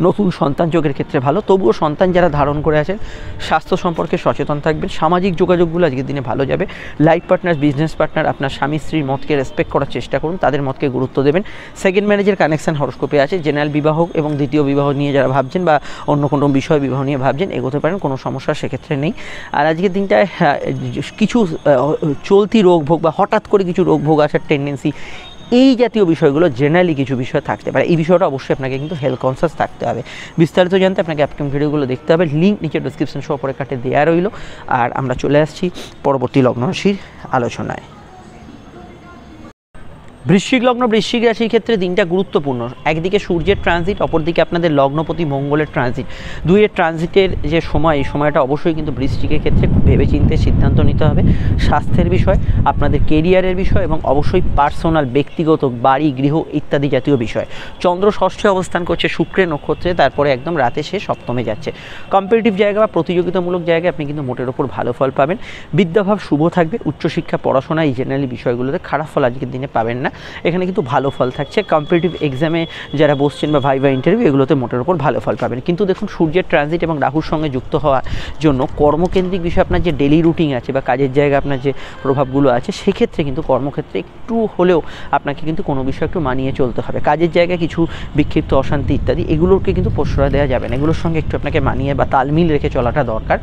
নতুন সন্তান যোগের ক্ষেত্রে ভালো। তবুও সন্তান যারা ধারণ করে আছেন স্বাস্থ্য সম্পর্কে সচেতন থাকবেন। সামাজিক যোগাযোগগুলো আজকের দিনে ভালো যাবে। লাইফ পার্টনার, বিজনেস পার্টনার, আপনার স্বামী স্ত্রীর মতকে রেসপেক্ট করার চেষ্টা করুন, তাদের মতকে গুরুত্ব দেবেন। সেকেন্ড ম্যারেজের কানেকশন হরস্কোপে আছে। জেনারেল বিবাহ এবং দ্বিতীয় বিবাহ নিয়ে যারা ভাবছেন বা অন্য কোনো বিষয় বিবাহ নিয়ে ভাবছেন এগোতে পারেন, কোনো সমস্যা সেক্ষেত্রে নেই। আর আজকের দিনটায় কিছু চলতি রোগ ভোগ বা হঠাৎ করে কিছু রোগ ভোগ আসার টেন্ডেন্সি, এই জাতীয় বিষয়গুলো জেনারেলি কিছু বিষয় থাকতে পারে। এই বিষয়টা অবশ্যই আপনাকে কিন্তু হেলথ কনসিয়াস থাকতে হবে। বিস্তারিত জানতে আপনাকে আপকামিং ভিডিওগুলো দেখতে হবে, লিঙ্ক নিচে ডিসক্রিপশন সহ পরে কাটে দেওয়া রইল। আর আমরা চলে আসছি পরবর্তী লগ্ন রাশির আলোচনায়। বৃশ্চিক লগ্ন, বৃশ্চিক রাশির ক্ষেত্রে দিনটা গুরুত্বপূর্ণ। একদিকে সূর্যের ট্রানজিট, অপরদিকে আপনাদের লগ্নপতি মঙ্গলের ট্রানজিট। দুইয়ের ট্রানজিটের যে সময়, এই সময়টা অবশ্যই কিন্তু বৃশ্চিকের ক্ষেত্রে ভেবেচিন্তে সিদ্ধান্ত নিতে হবে। স্বাস্থ্যের বিষয়, আপনাদের কেরিয়ারের বিষয় এবং অবশ্যই পার্সোনাল, ব্যক্তিগত, বাড়ি, গৃহ ইত্যাদি জাতীয় বিষয়। চন্দ্র ষষ্ঠে অবস্থান করছে শুক্রের নক্ষত্রে, তারপরে একদম রাতে সে সপ্তমে যাচ্ছে। কম্পিটিটিভ জায়গা বা প্রতিযোগিতামূলক জায়গায় আপনি কিন্তু মোটের ওপর ভালো ফল পাবেন। বিদ্যাভাব শুভ থাকবে। উচ্চশিক্ষা, পড়াশোনা এই জেনারেলি বিষয়গুলোতে খারাপ ফল আজকের দিনে পাবেন না, এখানে কিন্তু ভালো ফল থাকছে। কম্পিটিটিভ এক্সামে যারা বসছেন বা ভাইভা ইন্টারভিউ এগুলোতে মোটের ওপর ভালো ফল পাবেন। কিন্তু দেখুন সূর্যের ট্রানজিট এবং রাহুর সঙ্গে যুক্ত হওয়ার জন্য কর্মকেন্দ্রিক বিষয়, আপনার যে ডেলি রুটিন আছে বা কাজের জায়গা আপনার যে প্রভাবগুলো আছে সেক্ষেত্রে কিন্তু কর্মক্ষেত্রে একটু হলেও আপনাকে কিন্তু কোনো বিষয় একটু মানিয়ে চলতে হবে। কাজের জায়গায় কিছু বিক্ষিপ্ত, অশান্তি ইত্যাদি এগুলোকে কিন্তু প্রশ্রয় দেওয়া যাবে না, এগুলোর সঙ্গে একটু আপনাকে মানিয়ে বা তালমিল রেখে চলাটা দরকার।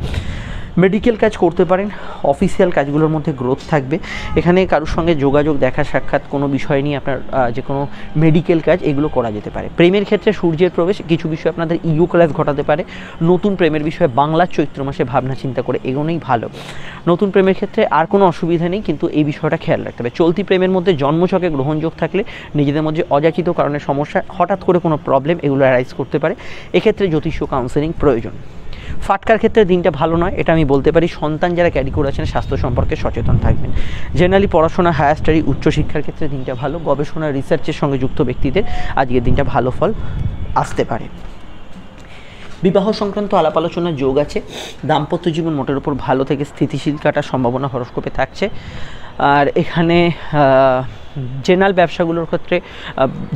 মেডিকেল কাজ করতে পারেন, অফিসিয়াল কাজগুলোর মধ্যে গ্রোথ থাকবে। এখানে কারোর সঙ্গে যোগাযোগ, দেখা সাক্ষাৎ, কোনো বিষয় নিয়ে আপনার যে কোনো মেডিকেল কাজ এগুলো করা যেতে পারে। প্রেমের ক্ষেত্রে সূর্যের প্রবেশ কিছু বিষয় আপনাদের ইগো ক্লাস ঘটাতে পারে। নতুন প্রেমের বিষয়ে বাংলার চৈত্র মাসে ভাবনা চিন্তা করে এগোনোই ভালো। নতুন প্রেমের ক্ষেত্রে আর কোনো অসুবিধা নেই, কিন্তু এই বিষয়টা খেয়াল রাখতে হবে। চলতি প্রেমের মধ্যে জন্মছকে গ্রহণযোগ থাকলে নিজেদের মধ্যে অযাচিত কারণে সমস্যা, হঠাৎ করে কোনো প্রবলেম এগুলো অ্যারাইজ করতে পারে, এক্ষেত্রে জ্যোতিষ কাউন্সেলিং প্রয়োজন। ফাটকার ক্ষেত্রে দিনটা ভালো নয়, এটা আমি বলতে পারি। সন্তান যারা ক্যারি করে আছেন স্বাস্থ্য সম্পর্কে সচেতন থাকবেন। জেনারেলি পড়াশোনা, হায়ার স্টাডি, উচ্চশিক্ষার ক্ষেত্রে দিনটা ভালো। গবেষণা, রিসার্চের সঙ্গে যুক্ত ব্যক্তিদের আজকের দিনটা ভালো ফল আসতে পারে। বিবাহ সংক্রান্ত আলাপ আলোচনার যোগ আছে। দাম্পত্য জীবন মোটের উপর ভালো থেকে স্থিতিশীল কাটার সম্ভাবনা হরস্কোপে থাকছে। আর এখানে জেনারেল ব্যবসাগুলোর ক্ষেত্রে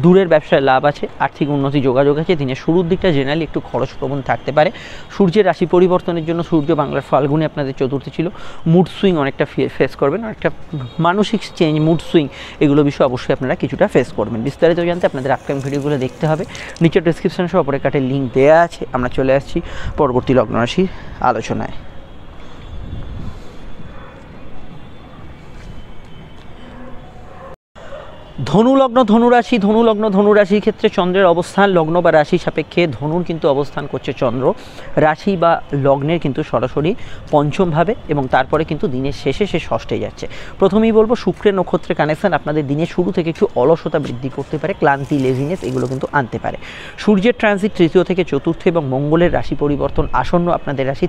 দূরের ব্যবসায় লাভ আছে, আর্থিক উন্নতি যোগাযোগ আছে। দিনের শুরুর দিকটা জেনারেলি একটু খরচ প্রবণ থাকতে পারে। সূর্যের রাশি পরিবর্তনের জন্য সূর্য বাংলার ফাল্গুনে আপনাদের চতুর্থী ছিল। মুড সুইং অনেকটা ফেস করবেন, অনেকটা মানসিক চেঞ্জ, মুড সুইং এগুলো বিষয় অবশ্যই আপনারা কিছুটা ফেস করবেন। বিস্তারিত জানতে আপনাদের আপকামিং ভিডিওগুলো দেখতে হবে, নিচের ডিসক্রিপশন সহ অপরে কাটে লিঙ্ক দেওয়া আছে। আমরা চলে আসছি পরবর্তী লগ্ন রাশির আলোচনায়। ধনুলগ্ন, ধনুরাশি। ধনুলগ্ন, ধনুরাশির ক্ষেত্রে চন্দ্রের অবস্থান লগ্ন বা রাশি সাপেক্ষে ধনুর কিন্তু অবস্থান করছে চন্দ্র রাশি বা লগ্নের কিন্তু সরাসরি পঞ্চমভাবে এবং তারপরে কিন্তু দিনের শেষে সে ষষ্ঠে যাচ্ছে। প্রথমেই বলবো শুক্রের নক্ষত্রের কানেকশন আপনাদের দিনের শুরু থেকে একটু অলসতা বৃদ্ধি করতে পারে, ক্লান্তি, লেজিনেস এগুলো কিন্তু আনতে পারে। সূর্যের ট্রানজিট তৃতীয় থেকে চতুর্থে এবং মঙ্গলের রাশি পরিবর্তন আসন্ন আপনাদের রাশি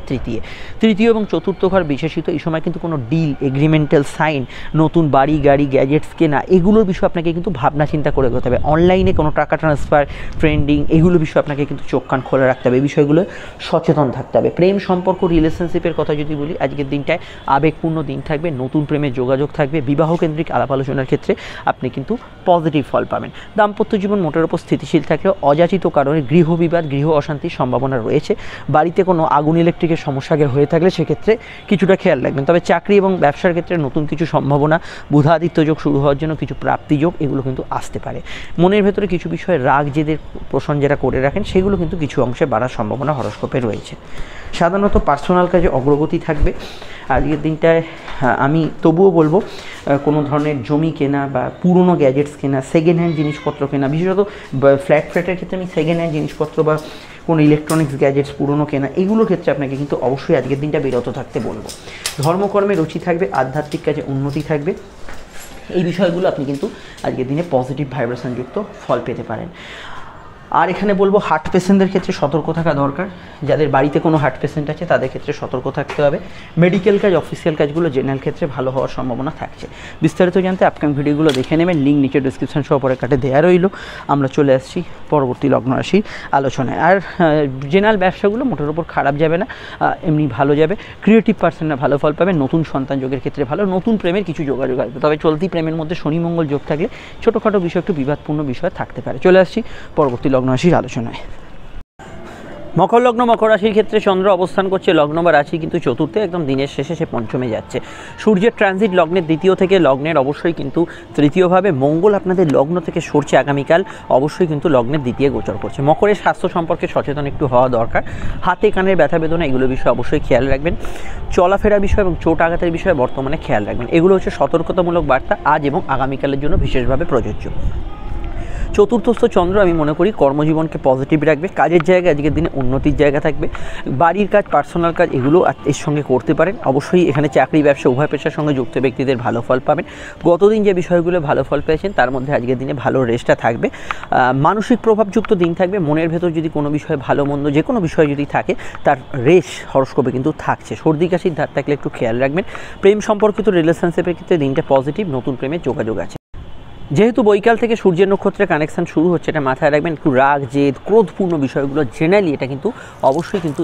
তৃতীয় এবং চতুর্থ ঘর বিশেষিত। এই সময় কিন্তু কোনো ডিল, এগ্রিমেন্টাল সাইন, নতুন বাড়ি, গাড়ি, গ্যাজেটস কেনা এগুলোর বিষয়ে আপনাকে কিন্তু ভাবনা চিন্তা করে এগোতে হবে। অনলাইনে কোনো টাকা ট্রান্সফার, ট্রেন্ডিং এগুলো বিষয়ে আপনাকে কিন্তু চোখ কান খোলা রাখতে হবে, এই বিষয়গুলো সচেতন থাকতে হবে। প্রেম সম্পর্ক, রিলেশনশিপের কথা যদি বলি, আজকের দিনটায় আবেগপূর্ণ দিন থাকবে, নতুন প্রেমের যোগাযোগ থাকবে। বিবাহ কেন্দ্রিক আলাপ আলোচনার ক্ষেত্রে আপনি কিন্তু পজিটিভ ফল পাবেন। দাম্পত্য জীবন মোটের ওপর স্থিতিশীল থাকলেও অযাচিত কারণে গৃহ বিবাদ, গৃহ অশান্তির সম্ভাবনা রয়েছে। বাড়িতে কোনো আগুন, ইলেকট্রিকের সমস্যা হয়ে থাকলে সেক্ষেত্রে কিছুটা খেয়াল রাখবেন। তবে চাকরি এবং ব্যবসার ক্ষেত্রে নতুন কিছু সম্ভাবনা, বুধাদিত্য যোগ শুরু হওয়ার জন্য কিছু প্রাপ্তিযোগ যোগ এগুলো কিন্তু আসতে পারে। মনের ভেতরে কিছু বিষয়ে রাগ জেদের পোষণ যেটা করে রাখেন সেগুলো কিন্তু কিছু অংশে বাড়ার সম্ভাবনা হরস্কোপে রয়েছে। সাধারণত পার্সোনাল কাজে অগ্রগতি থাকবে আজকের দিনটায়। আমি তবুও বলবো কোনো ধরনের জমি কেনা বা পুরনো গ্যাজেটস কেনা, সেকেন্ড হ্যান্ড জিনিসপত্র কেনা, বিশেষত ফ্ল্যাটের ক্ষেত্রে আমি সেকেন্ড হ্যান্ড জিনিসপত্র বা কোনো ইলেকট্রনিক্স গ্যাজেটস পুরনো কেনা এগুলোর ক্ষেত্রে আপনাকে কিন্তু অবশ্যই আজকের দিনটা বিরত থাকতে বলবো। ধর্মকর্মে রুচি থাকবে, আধ্যাত্মিক কাজে উন্নতি থাকবে, এই বিষয়গুলো আপনি কিন্তু আজকের দিনে পজিটিভ ভাইব্রেশনযুক্ত ফল পেতে পারেন। আর এখানে বলবো হার্ট পেশেন্টদের ক্ষেত্রে সতর্ক থাকা দরকার। যাদের বাড়িতে কোনো হার্ট পেশেন্ট আছে তাদের ক্ষেত্রে সতর্ক থাকতে হবে। মেডিকেল কাজ, অফিসিয়াল কাজগুলো জেনারেল ক্ষেত্রে ভালো হওয়ার সম্ভাবনা থাকছে। বিস্তারিত জানতে আপকামিং ভিডিওগুলো দেখে নেবেন, লিঙ্ক নিচে ডিসক্রিপশন সহ পরে কাটে দেওয়া রইল। আমরা চলে আসছি পরবর্তী লগ্ন রাশির আলোচনায়। আর জেনারেল ব্যবসাগুলো মোটের ওপর খারাপ যাবে না, এমনি ভালো যাবে। ক্রিয়েটিভ পার্সনরা ভালো ফল পাবে, নতুন সন্তান যোগের ক্ষেত্রে ভালো, নতুন প্রেমের কিছু যোগাযোগ আসবে। তবে চলতি প্রেমের মধ্যে শনি মঙ্গল যোগ থাকলে ছোটোখাটো বিষয় একটু বিবাদপূর্ণ বিষয় থাকতে পারে। চলে আসছি পরবর্তী লগ্ন রাশির আলোচনায়। মকর লগ্ন, মকর রাশির ক্ষেত্রে চন্দ্র অবস্থান করছে লগ্ন বা রাশি কিন্তু চতুর্থে, একদম দিনের শেষে সে পঞ্চমে যাচ্ছে। সূর্যের ট্রানজিট লগ্নের দ্বিতীয় থেকে লগ্নের অবশ্যই কিন্তু তৃতীয়ভাবে, মঙ্গল আপনাদের লগ্ন থেকে সরছে আগামীকাল, অবশ্যই কিন্তু লগ্নের দ্বিতীয় গোচর করছে। মকরের স্বাস্থ্য সম্পর্কে সচেতন একটু হওয়া দরকার। হাতে কানের ব্যথা বেদনা এগুলো বিষয়ে অবশ্যই খেয়াল রাখবেন। চলাফেরা বিষয় এবং চোট আঘাতের বিষয়ে বর্তমানে খেয়াল রাখবেন। এগুলো হচ্ছে সতর্কতামূলক বার্তা আজ এবং আগামীকালের জন্য বিশেষভাবে প্রযোজ্য। চতুর্থস্থ চন্দ্র আমি মনে করি কর্মজীবনকে পজিটিভ রাখবে, কাজের জায়গায় আজকের দিনে উন্নতির জায়গা থাকবে। বাড়ির কাজ, পার্সোনাল কাজ এগুলো এর সঙ্গে করতে পারেন। অবশ্যই এখানে চাকরি ব্যবসা উভয় পেশার সঙ্গে যুক্ত ব্যক্তিদের ভালো ফল পাবেন। গতদিন যে বিষয়গুলো ভালো ফল পেয়েছেন তার মধ্যে আজকের দিনে ভালো রেস্টটা থাকবে। মানসিক প্রভাবযুক্ত দিন থাকবে। মনের ভেতর যদি কোনো বিষয়ে ভালো মন্দ যে কোনো বিষয় যদি থাকে তার রেশ হরস্কোপে কিন্তু থাকছে। সর্দি কাশির ধার থাকলে একটু খেয়াল রাখবেন। প্রেম সম্পর্কিত রিলেশনশিপের ক্ষেত্রে দিনটা পজিটিভ, নতুন প্রেমের যোগাযোগ আছে। যেহেতু বৈকাল থেকে সূর্যের নক্ষত্রের কানেকশান শুরু হচ্ছে, এটা মাথায় রাখবেন। একটু রাগ জেদ ক্রোধপূর্ণ বিষয়গুলো জেনারেলি এটা কিন্তু অবশ্যই কিন্তু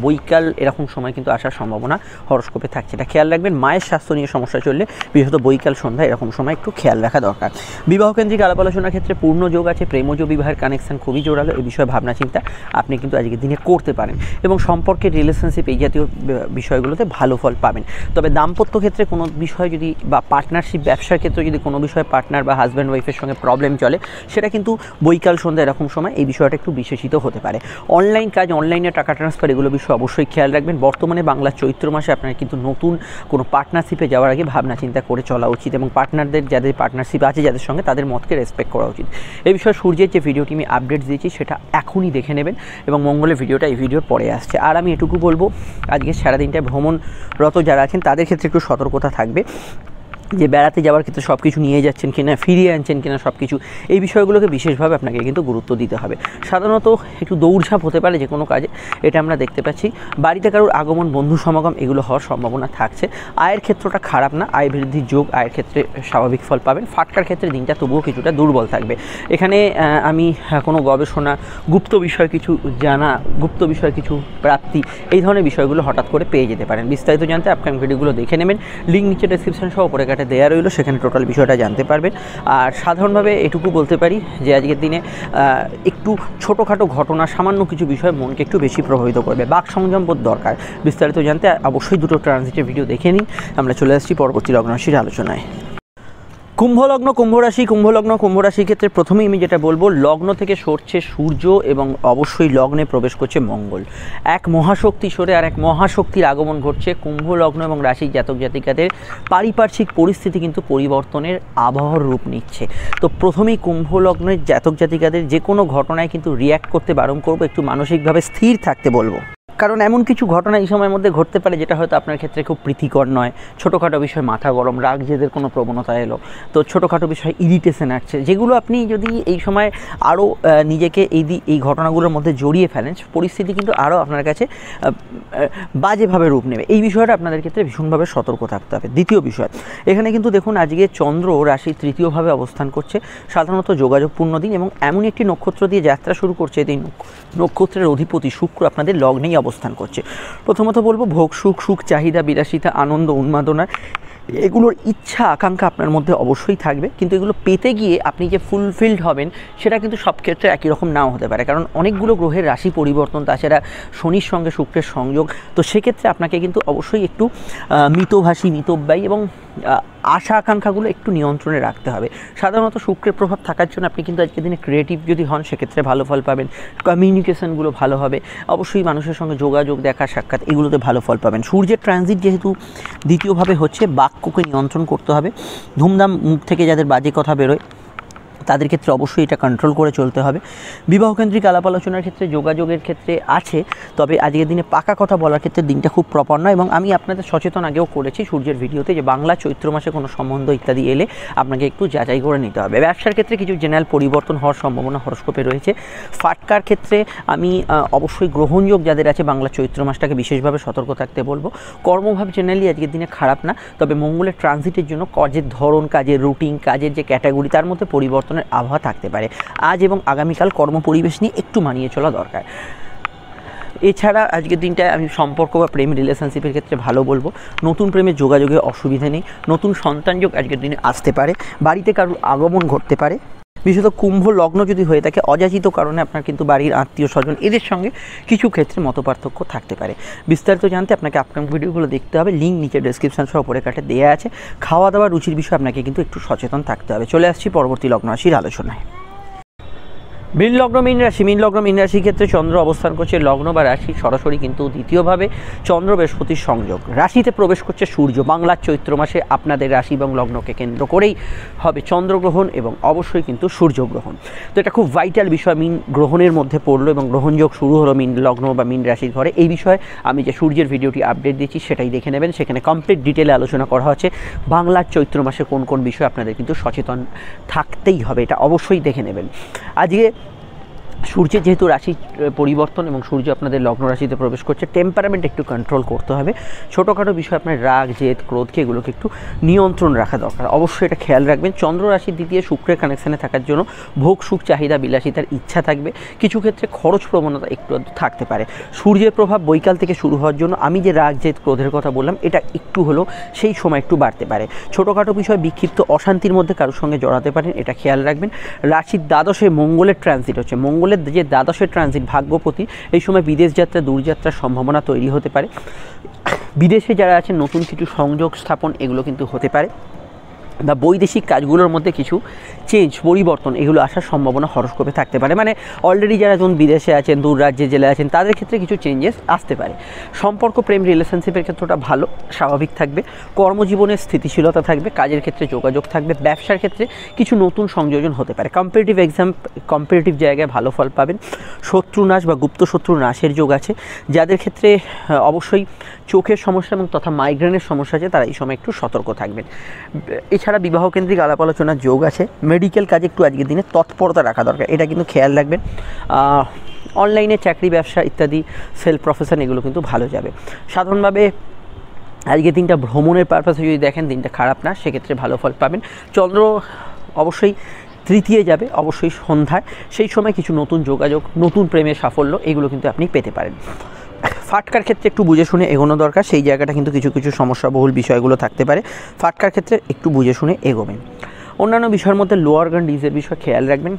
বৈকাল এরকম সময় কিন্তু আসার সম্ভাবনা হরস্কোপে থাকছে, এটা খেয়াল রাখবেন। মায়ের স্বাস্থ্য নিয়ে সমস্যা চললে বিশেষত বৈকাল সন্ধ্যা এরকম সময় একটু খেয়াল রাখা দরকার। বিবাহকেন্দ্রিক আলাপ আলোচনার ক্ষেত্রে পূর্ণ যোগ আছে, প্রেমজ বিবাহের কানেকশান খুবই জোরালো। এই বিষয়ে ভাবনা চিন্তা আপনি কিন্তু আজকের দিনে করতে পারেন এবং সম্পর্কের রিলেশনশিপ এই জাতীয় বিষয়গুলোতে ভালো ফল পাবেন। তবে দাম্পত্য ক্ষেত্রে কোনো বিষয় যদি বা পার্টনারশিপ ব্যবসার ক্ষেত্রে যদি কোনো বিষয়ে পার্টনার বা হাজব্যান্ড ওয়াইফের সঙ্গে প্রবলেম চলে সেটা কিন্তু বৈকাল সন্ধ্যা এরকম সময় এই বিষয়টা একটু বিশেষিত হতে পারে। অনলাইন কাজ, অনলাইনে টাকা ট্রান্সফার এগুলো বিষয়ে অবশ্যই খেয়াল রাখবেন। বর্তমানে বাংলা চৈত্র মাসে আপনার কিন্তু নতুন কোনো পার্টনারশিপে যাওয়ার আগে ভাবনা চিন্তা করে চলা উচিত এবং পার্টনারদের যাদের পার্টনারশিপ আছে যাদের সঙ্গে তাদের মতকে রেসপেক্ট করা উচিত। এই বিষয়ে সূর্যের যে ভিডিওটি আমি আপডেট দিয়েছি সেটা এখনই দেখে নেবেন এবং মঙ্গলের ভিডিওটা এই ভিডিওর পরে আসছে। আর আমি এটুকু বলবো আজকে সারাদিনটায় ভ্রমণরত যারা আছেন তাদের ক্ষেত্রে একটু সতর্কতা থাকবে যে বেড়াতে যাওয়ার ক্ষেত্রে সব কিছু নিয়ে যাচ্ছেন কিনা, ফিরিয়ে আনছেন কিনা সব কিছু, এই বিষয়গুলোকে বিশেষভাবে আপনাকে কিন্তু গুরুত্ব দিতে হবে। সাধারণত একটু দৌড়ঝাঁপ হতে পারে যে কোনো কাজে, এটা আমরা দেখতে পাচ্ছি। বাড়িতে কারোর আগমন, বন্ধু সমাগম এগুলো হওয়ার সম্ভাবনা থাকছে। আয়ের ক্ষেত্রটা খারাপ না, আয় বৃদ্ধির যোগ, আয়ের ক্ষেত্রে স্বাভাবিক ফল পাবেন। ফাটকার ক্ষেত্রে দিনটা তবুও কিছুটা দুর্বল থাকবে। এখানে আমি কোনো গবেষণা, গুপ্ত বিষয় কিছু জানা, গুপ্ত বিষয় কিছু প্রাপ্তি এই ধরনের বিষয়গুলো হঠাৎ করে পেয়ে যেতে পারেন। বিস্তারিত জানতে আপকামিং ভিডিওগুলো দেখে নেবেন, লিঙ্ক নিচে ডেসক্রিপশন সহ উপরে কাটে দেওয়া রইল, সেখানে টোটাল বিষয়টা জানতে পারবেন। আর সাধারণভাবে এটুকু বলতে পারি যে আজকের দিনে একটু ছোটোখাটো ঘটনা, সামান্য কিছু বিষয় মনকে একটু বেশি প্রভাবিত করবে। বাক সংযম বোধ দরকার। বিস্তারিত জানতে অবশ্যই দুটো ট্রানজিটের ভিডিও দেখে নিন। আমরা চলে আসছি পরবর্তী লগ্ন রাশির আলোচনায়। কুম্ভলগ্ন, কুম্ভরাশির ক্ষেত্রে প্রথমেই আমি যেটা বলবো, লগ্ন থেকে সরছে সূর্য এবং অবশ্যই লগ্নে প্রবেশ করছে মঙ্গল। এক মহাশক্তি সরে আর এক মহাশক্তির আগমন ঘটছে। কুম্ভ লগ্ন এবং রাশির জাতক জাতিকাদের পারিপার্শ্বিক পরিস্থিতি কিন্তু পরিবর্তনের আবহাওয়ার রূপ নিচ্ছে। তো প্রথমেই কুম্ভ লগ্নের জাতক জাতিকাদের যে কোনো ঘটনায় কিন্তু রিয়্যাক্ট করতে বারণ করবো, একটু মানসিকভাবে স্থির থাকতে বলবো। কারণ এমন কিছু ঘটনা এই সময়ের মধ্যে ঘটতে পারে যেটা হয়তো আপনার ক্ষেত্রে খুব প্রীতিকর নয়। ছোটোখাটো বিষয় মাথা গরম, রাগ জেদের কোনো প্রবণতা এলো, তো ছোটোখাটো বিষয় ইরিটেশন আসছে, যেগুলো আপনি যদি এই সময় আরও নিজেকে এই ঘটনাগুলোর মধ্যে জড়িয়ে ফেলেন, পরিস্থিতি কিন্তু আরও আপনার কাছে বাজেভাবে রূপ নেবে। এই বিষয়টা আপনাদের ক্ষেত্রে ভীষণভাবে সতর্ক থাকতে হবে। দ্বিতীয় বিষয়, এখানে কিন্তু দেখুন আজকে চন্দ্র রাশির তৃতীয়ভাবে অবস্থান করছে, সাধারণত যোগাযোগপূর্ণ দিন এবং এমন একটি নক্ষত্র দিয়ে যাত্রা শুরু করছে। এই নক্ষত্রের অধিপতি শুক্র আপনাদের লগ্নেই অবস্থান করছে। প্রথমত বলবো ভোগ সুখ চাহিদা, বিলাসিতা, আনন্দ, উন্মাদনা এগুলোর ইচ্ছা আকাঙ্ক্ষা আপনার মধ্যে অবশ্যই থাকবে, কিন্তু এগুলো পেতে গিয়ে আপনি যে ফুলফিলড হবেন সেটা কিন্তু সব ক্ষেত্রে একই রকম নাও হতে পারে। কারণ অনেকগুলো গ্রহের রাশি পরিবর্তন, তাছাড়া শনির সঙ্গে শুক্রের সংযোগ, তো সেক্ষেত্রে আপনাকে কিন্তু অবশ্যই একটু মিতভাষী, মিতব্যয়ী এবং আশা আকাঙ্ক্ষাগুলো একটু নিয়ন্ত্রণে রাখতে হবে। সাধারণত শুক্রের প্রভাব থাকার জন্য আপনি কিন্তু আজকের দিনে ক্রিয়েটিভ যদি হন সেক্ষেত্রে ভালো ফল পাবেন, কমিউনিকেশনগুলো ভালো হবে, অবশ্যই মানুষের সঙ্গে যোগাযোগ, দেখা সাক্ষাৎ এগুলোতে ভালো ফল পাবেন। সূর্যের ট্রানজিট যেহেতু দ্বিতীয়ভাবে হচ্ছে, বাক্যকে নিয়ন্ত্রণ করতে হবে। ধুমধাম মুখ থেকে যাদের বাজে কথা বেরোয় তাদের ক্ষেত্রে অবশ্যই এটা কন্ট্রোল করে চলতে হবে। বিবাহকেন্দ্রিক আলাপ আলোচনার ক্ষেত্রে, যোগাযোগের ক্ষেত্রে আছে, তবে আজকের দিনে পাকা কথা বলার ক্ষেত্রে দিনটা খুব প্রপার নয়। এবং আমি আপনাদের সচেতন আগেও করেছি সূর্যের ভিডিওতে যে বাংলা চৈত্র মাসে কোনো সম্বন্ধ ইত্যাদি এলে আপনাকে একটু যাচাই করে নিতে হবে। ব্যবসার ক্ষেত্রে কিছু জেনারেল পরিবর্তন হওয়ার সম্ভাবনা হরস্কোপে রয়েছে। ফাটকার ক্ষেত্রে আমি অবশ্যই গ্রহণযোগ যাদের আছে বাংলা চৈত্র মাসটাকে বিশেষভাবে সতর্ক থাকতে বলবো। কর্মভাব জেনারেলি আজকের দিনে খারাপ না, তবে মঙ্গলের ট্রানজিটের জন্য কাজের ধরন, কাজের রুটিন, কাজের যে ক্যাটাগরি তার মধ্যে পরিবর্তনের আবহাওয়া থাকতে পারে। আজ এবং আগামীকাল কর্মপরিবেশ নিয়ে একটু মানিয়ে চলা দরকার। এছাড়া আজকের দিনটায় আমি সম্পর্ক বা প্রেম রিলেশনশিপের ক্ষেত্রে ভালো বলবো। নতুন প্রেমের যোগাযোগে অসুবিধা নেই। নতুন সন্তানযোগ আজকের দিনে আসতে পারে। বাড়িতে কারোর আগমন ঘটতে পারে। বিশেষত কুম্ভ লগ্ন যদি হয়ে থাকে, অযাচিত কারণে আপনার কিন্তু বাড়ির আত্মীয় স্বজন এদের সঙ্গে কিছু ক্ষেত্রে মতপার্থক্য থাকতে পারে। বিস্তারিত জানতে আপনাকে আপকামিং ভিডিওগুলো দেখতে হবে। লিঙ্ক নিচে ডেসক্রিপশন সহ উপরে কাটে দেওয়া আছে। খাওয়া দাওয়া রুচির বিষয়ে আপনাকে কিন্তু একটু সচেতন থাকতে হবে। চলে আসছি পরবর্তী লগ্ন রাশির আলোচনায়। মীন লগ্ন মীন রাশি। মীন লগ্ন মীন রাশির ক্ষেত্রে চন্দ্র অবস্থান করছে লগ্ন বা রাশি সরাসরি কিন্তু দ্বিতীয়ভাবে চন্দ্র বৃহস্পতির সংযোগ। রাশিতে প্রবেশ করছে সূর্য। বাংলার চৈত্র মাসে আপনাদের রাশি এবং লগ্নকে কেন্দ্র করেই হবে চন্দ্রগ্রহণ এবং অবশ্যই কিন্তু সূর্যগ্রহণ। তো এটা খুব ভাইটাল বিষয়। মীন গ্রহণের মধ্যে পড়লো এবং গ্রহণযোগ শুরু হলো মীন লগ্ন বা মীন রাশির ঘরে। এই বিষয়ে আমি যে সূর্যের ভিডিওটি আপডেট দিচ্ছি সেটাই দেখে নেবেন। সেখানে কমপ্লিট ডিটেলে আলোচনা করা হচ্ছে বাংলার চৈত্র মাসে কোন কোন বিষয়ে আপনাদের কিন্তু সচেতন থাকতেই হবে, এটা অবশ্যই দেখে নেবেন। আজকে সূর্যের যেহেতু রাশি পরিবর্তন এবং সূর্য আপনাদের লগ্ন রাশিতে প্রবেশ করছে, টেম্পারামেন্ট একটু কন্ট্রোল করতে হবে। ছোটোখাটো বিষয় আপনার রাগ, জেদ, ক্রোধকে এগুলোকে একটু নিয়ন্ত্রণ রাখা দরকার। অবশ্যই এটা খেয়াল রাখবেন। চন্দ্র রাশির দ্বিতীয় শুক্রের কানেকশানে থাকার জন্য ভোগ সুখ চাহিদা বিলাসিতার ইচ্ছা থাকবে। কিছু ক্ষেত্রে খরচ প্রবণতা একটু থাকতে পারে। সূর্যের প্রভাব বৈকাল থেকে শুরু হওয়ার জন্য আমি যে রাগ, জেদ, ক্রোধের কথা বললাম এটা একটু হলেও সেই সময় একটু বাড়তে পারে। ছোটোখাটো বিষয় বিক্ষিপ্ত অশান্তির মধ্যে কারোর সঙ্গে জড়াতে পারেন, এটা খেয়াল রাখবেন। রাশির দ্বাদশে মঙ্গলের ট্রানজিট হচ্ছে। মঙ্গলের যে দ্বাদশের ট্রানজিট ভাগ্যপতি, এই সময় বিদেশ যাত্রা, দূরযাত্রার সম্ভাবনা তৈরি হতে পারে। বিদেশে যারা আছেন নতুন কিছু সংযোগ স্থাপন এগুলো কিন্তু হতে পারে, বা বৈদেশিক কাজগুলোর মধ্যে কিছু চেঞ্জ, পরিবর্তন এগুলো আসার সম্ভাবনা হরস্কোপে থাকতে পারে। মানে অলরেডি যারা যখন বিদেশে আছেন, দূর রাজ্যে জেলে আছেন, তাদের ক্ষেত্রে কিছু চেঞ্জেস আসতে পারে। সম্পর্ক, প্রেম, রিলেশনশিপের ক্ষেত্রটা ভালো, স্বাভাবিক থাকবে। কর্মজীবনে স্থিতিশীলতা থাকবে। কাজের ক্ষেত্রে যোগাযোগ থাকবে। ব্যবসার ক্ষেত্রে কিছু নতুন সংযোজন হতে পারে। কম্পিটিটিভ এক্সাম, কম্পিটিটিভ জায়গায় ভালো ফল পাবেন। শত্রু নাশ বা গুপ্ত শত্রু নাশের যোগ আছে। যাদের ক্ষেত্রে অবশ্যই চোখের সমস্যা এবং তথা মাইগ্রেনের সমস্যা আছে তারা এই সময় একটু সতর্ক থাকবেন। এছাড়া বিবাহকেন্দ্রিক আলাপ আলোচনার যোগ আছে। মেডিকেল কাজে একটু আজকের দিনে তৎপরতা রাখা দরকার, এটা কিন্তু খেয়াল রাখবেন। অনলাইনে চাকরি, ব্যবসা ইত্যাদি, সেলফ প্রফেশন এগুলো কিন্তু ভালো যাবে। সাধারণভাবে আজকের দিনটা ভ্রমণের পারপাসে যদি দেখেন দিনটা খারাপ না, সেক্ষেত্রে ভালো ফল পাবেন। চন্দ্র অবশ্যই তৃতীয় যাবে, অবশ্যই সন্ধ্যায়। সেই সময় কিছু নতুন যোগাযোগ, নতুন প্রেমের সাফল্য এগুলো কিন্তু আপনি পেতে পারেন। ফাটকার ক্ষেত্রে একটু বুঝে শুনে এগোনো দরকার। সেই জায়গাটা কিন্তু কিছু কিছু সমস্যাবহুল বিষয়গুলো থাকতে পারে। ফাটকার ক্ষেত্রে একটু বুঝে শুনে এগোবেন। অন্যান্য বিষয়ের মধ্যে লোয়ার গান ডিজের বিষয় খেয়াল রাখবেন।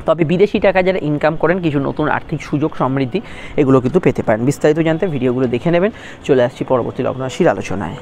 তবে বিদেশি টাকা যারা ইনকাম করেন কিছু নতুন আর্থিক সুযোগ, সমৃদ্ধি এগুলো কিন্তু পেতে পারেন। বিস্তারিত জানতে ভিডিওগুলো দেখে নেবেন। চলে আসছি পরবর্তী লগ্ন রাশির আলোচনায়।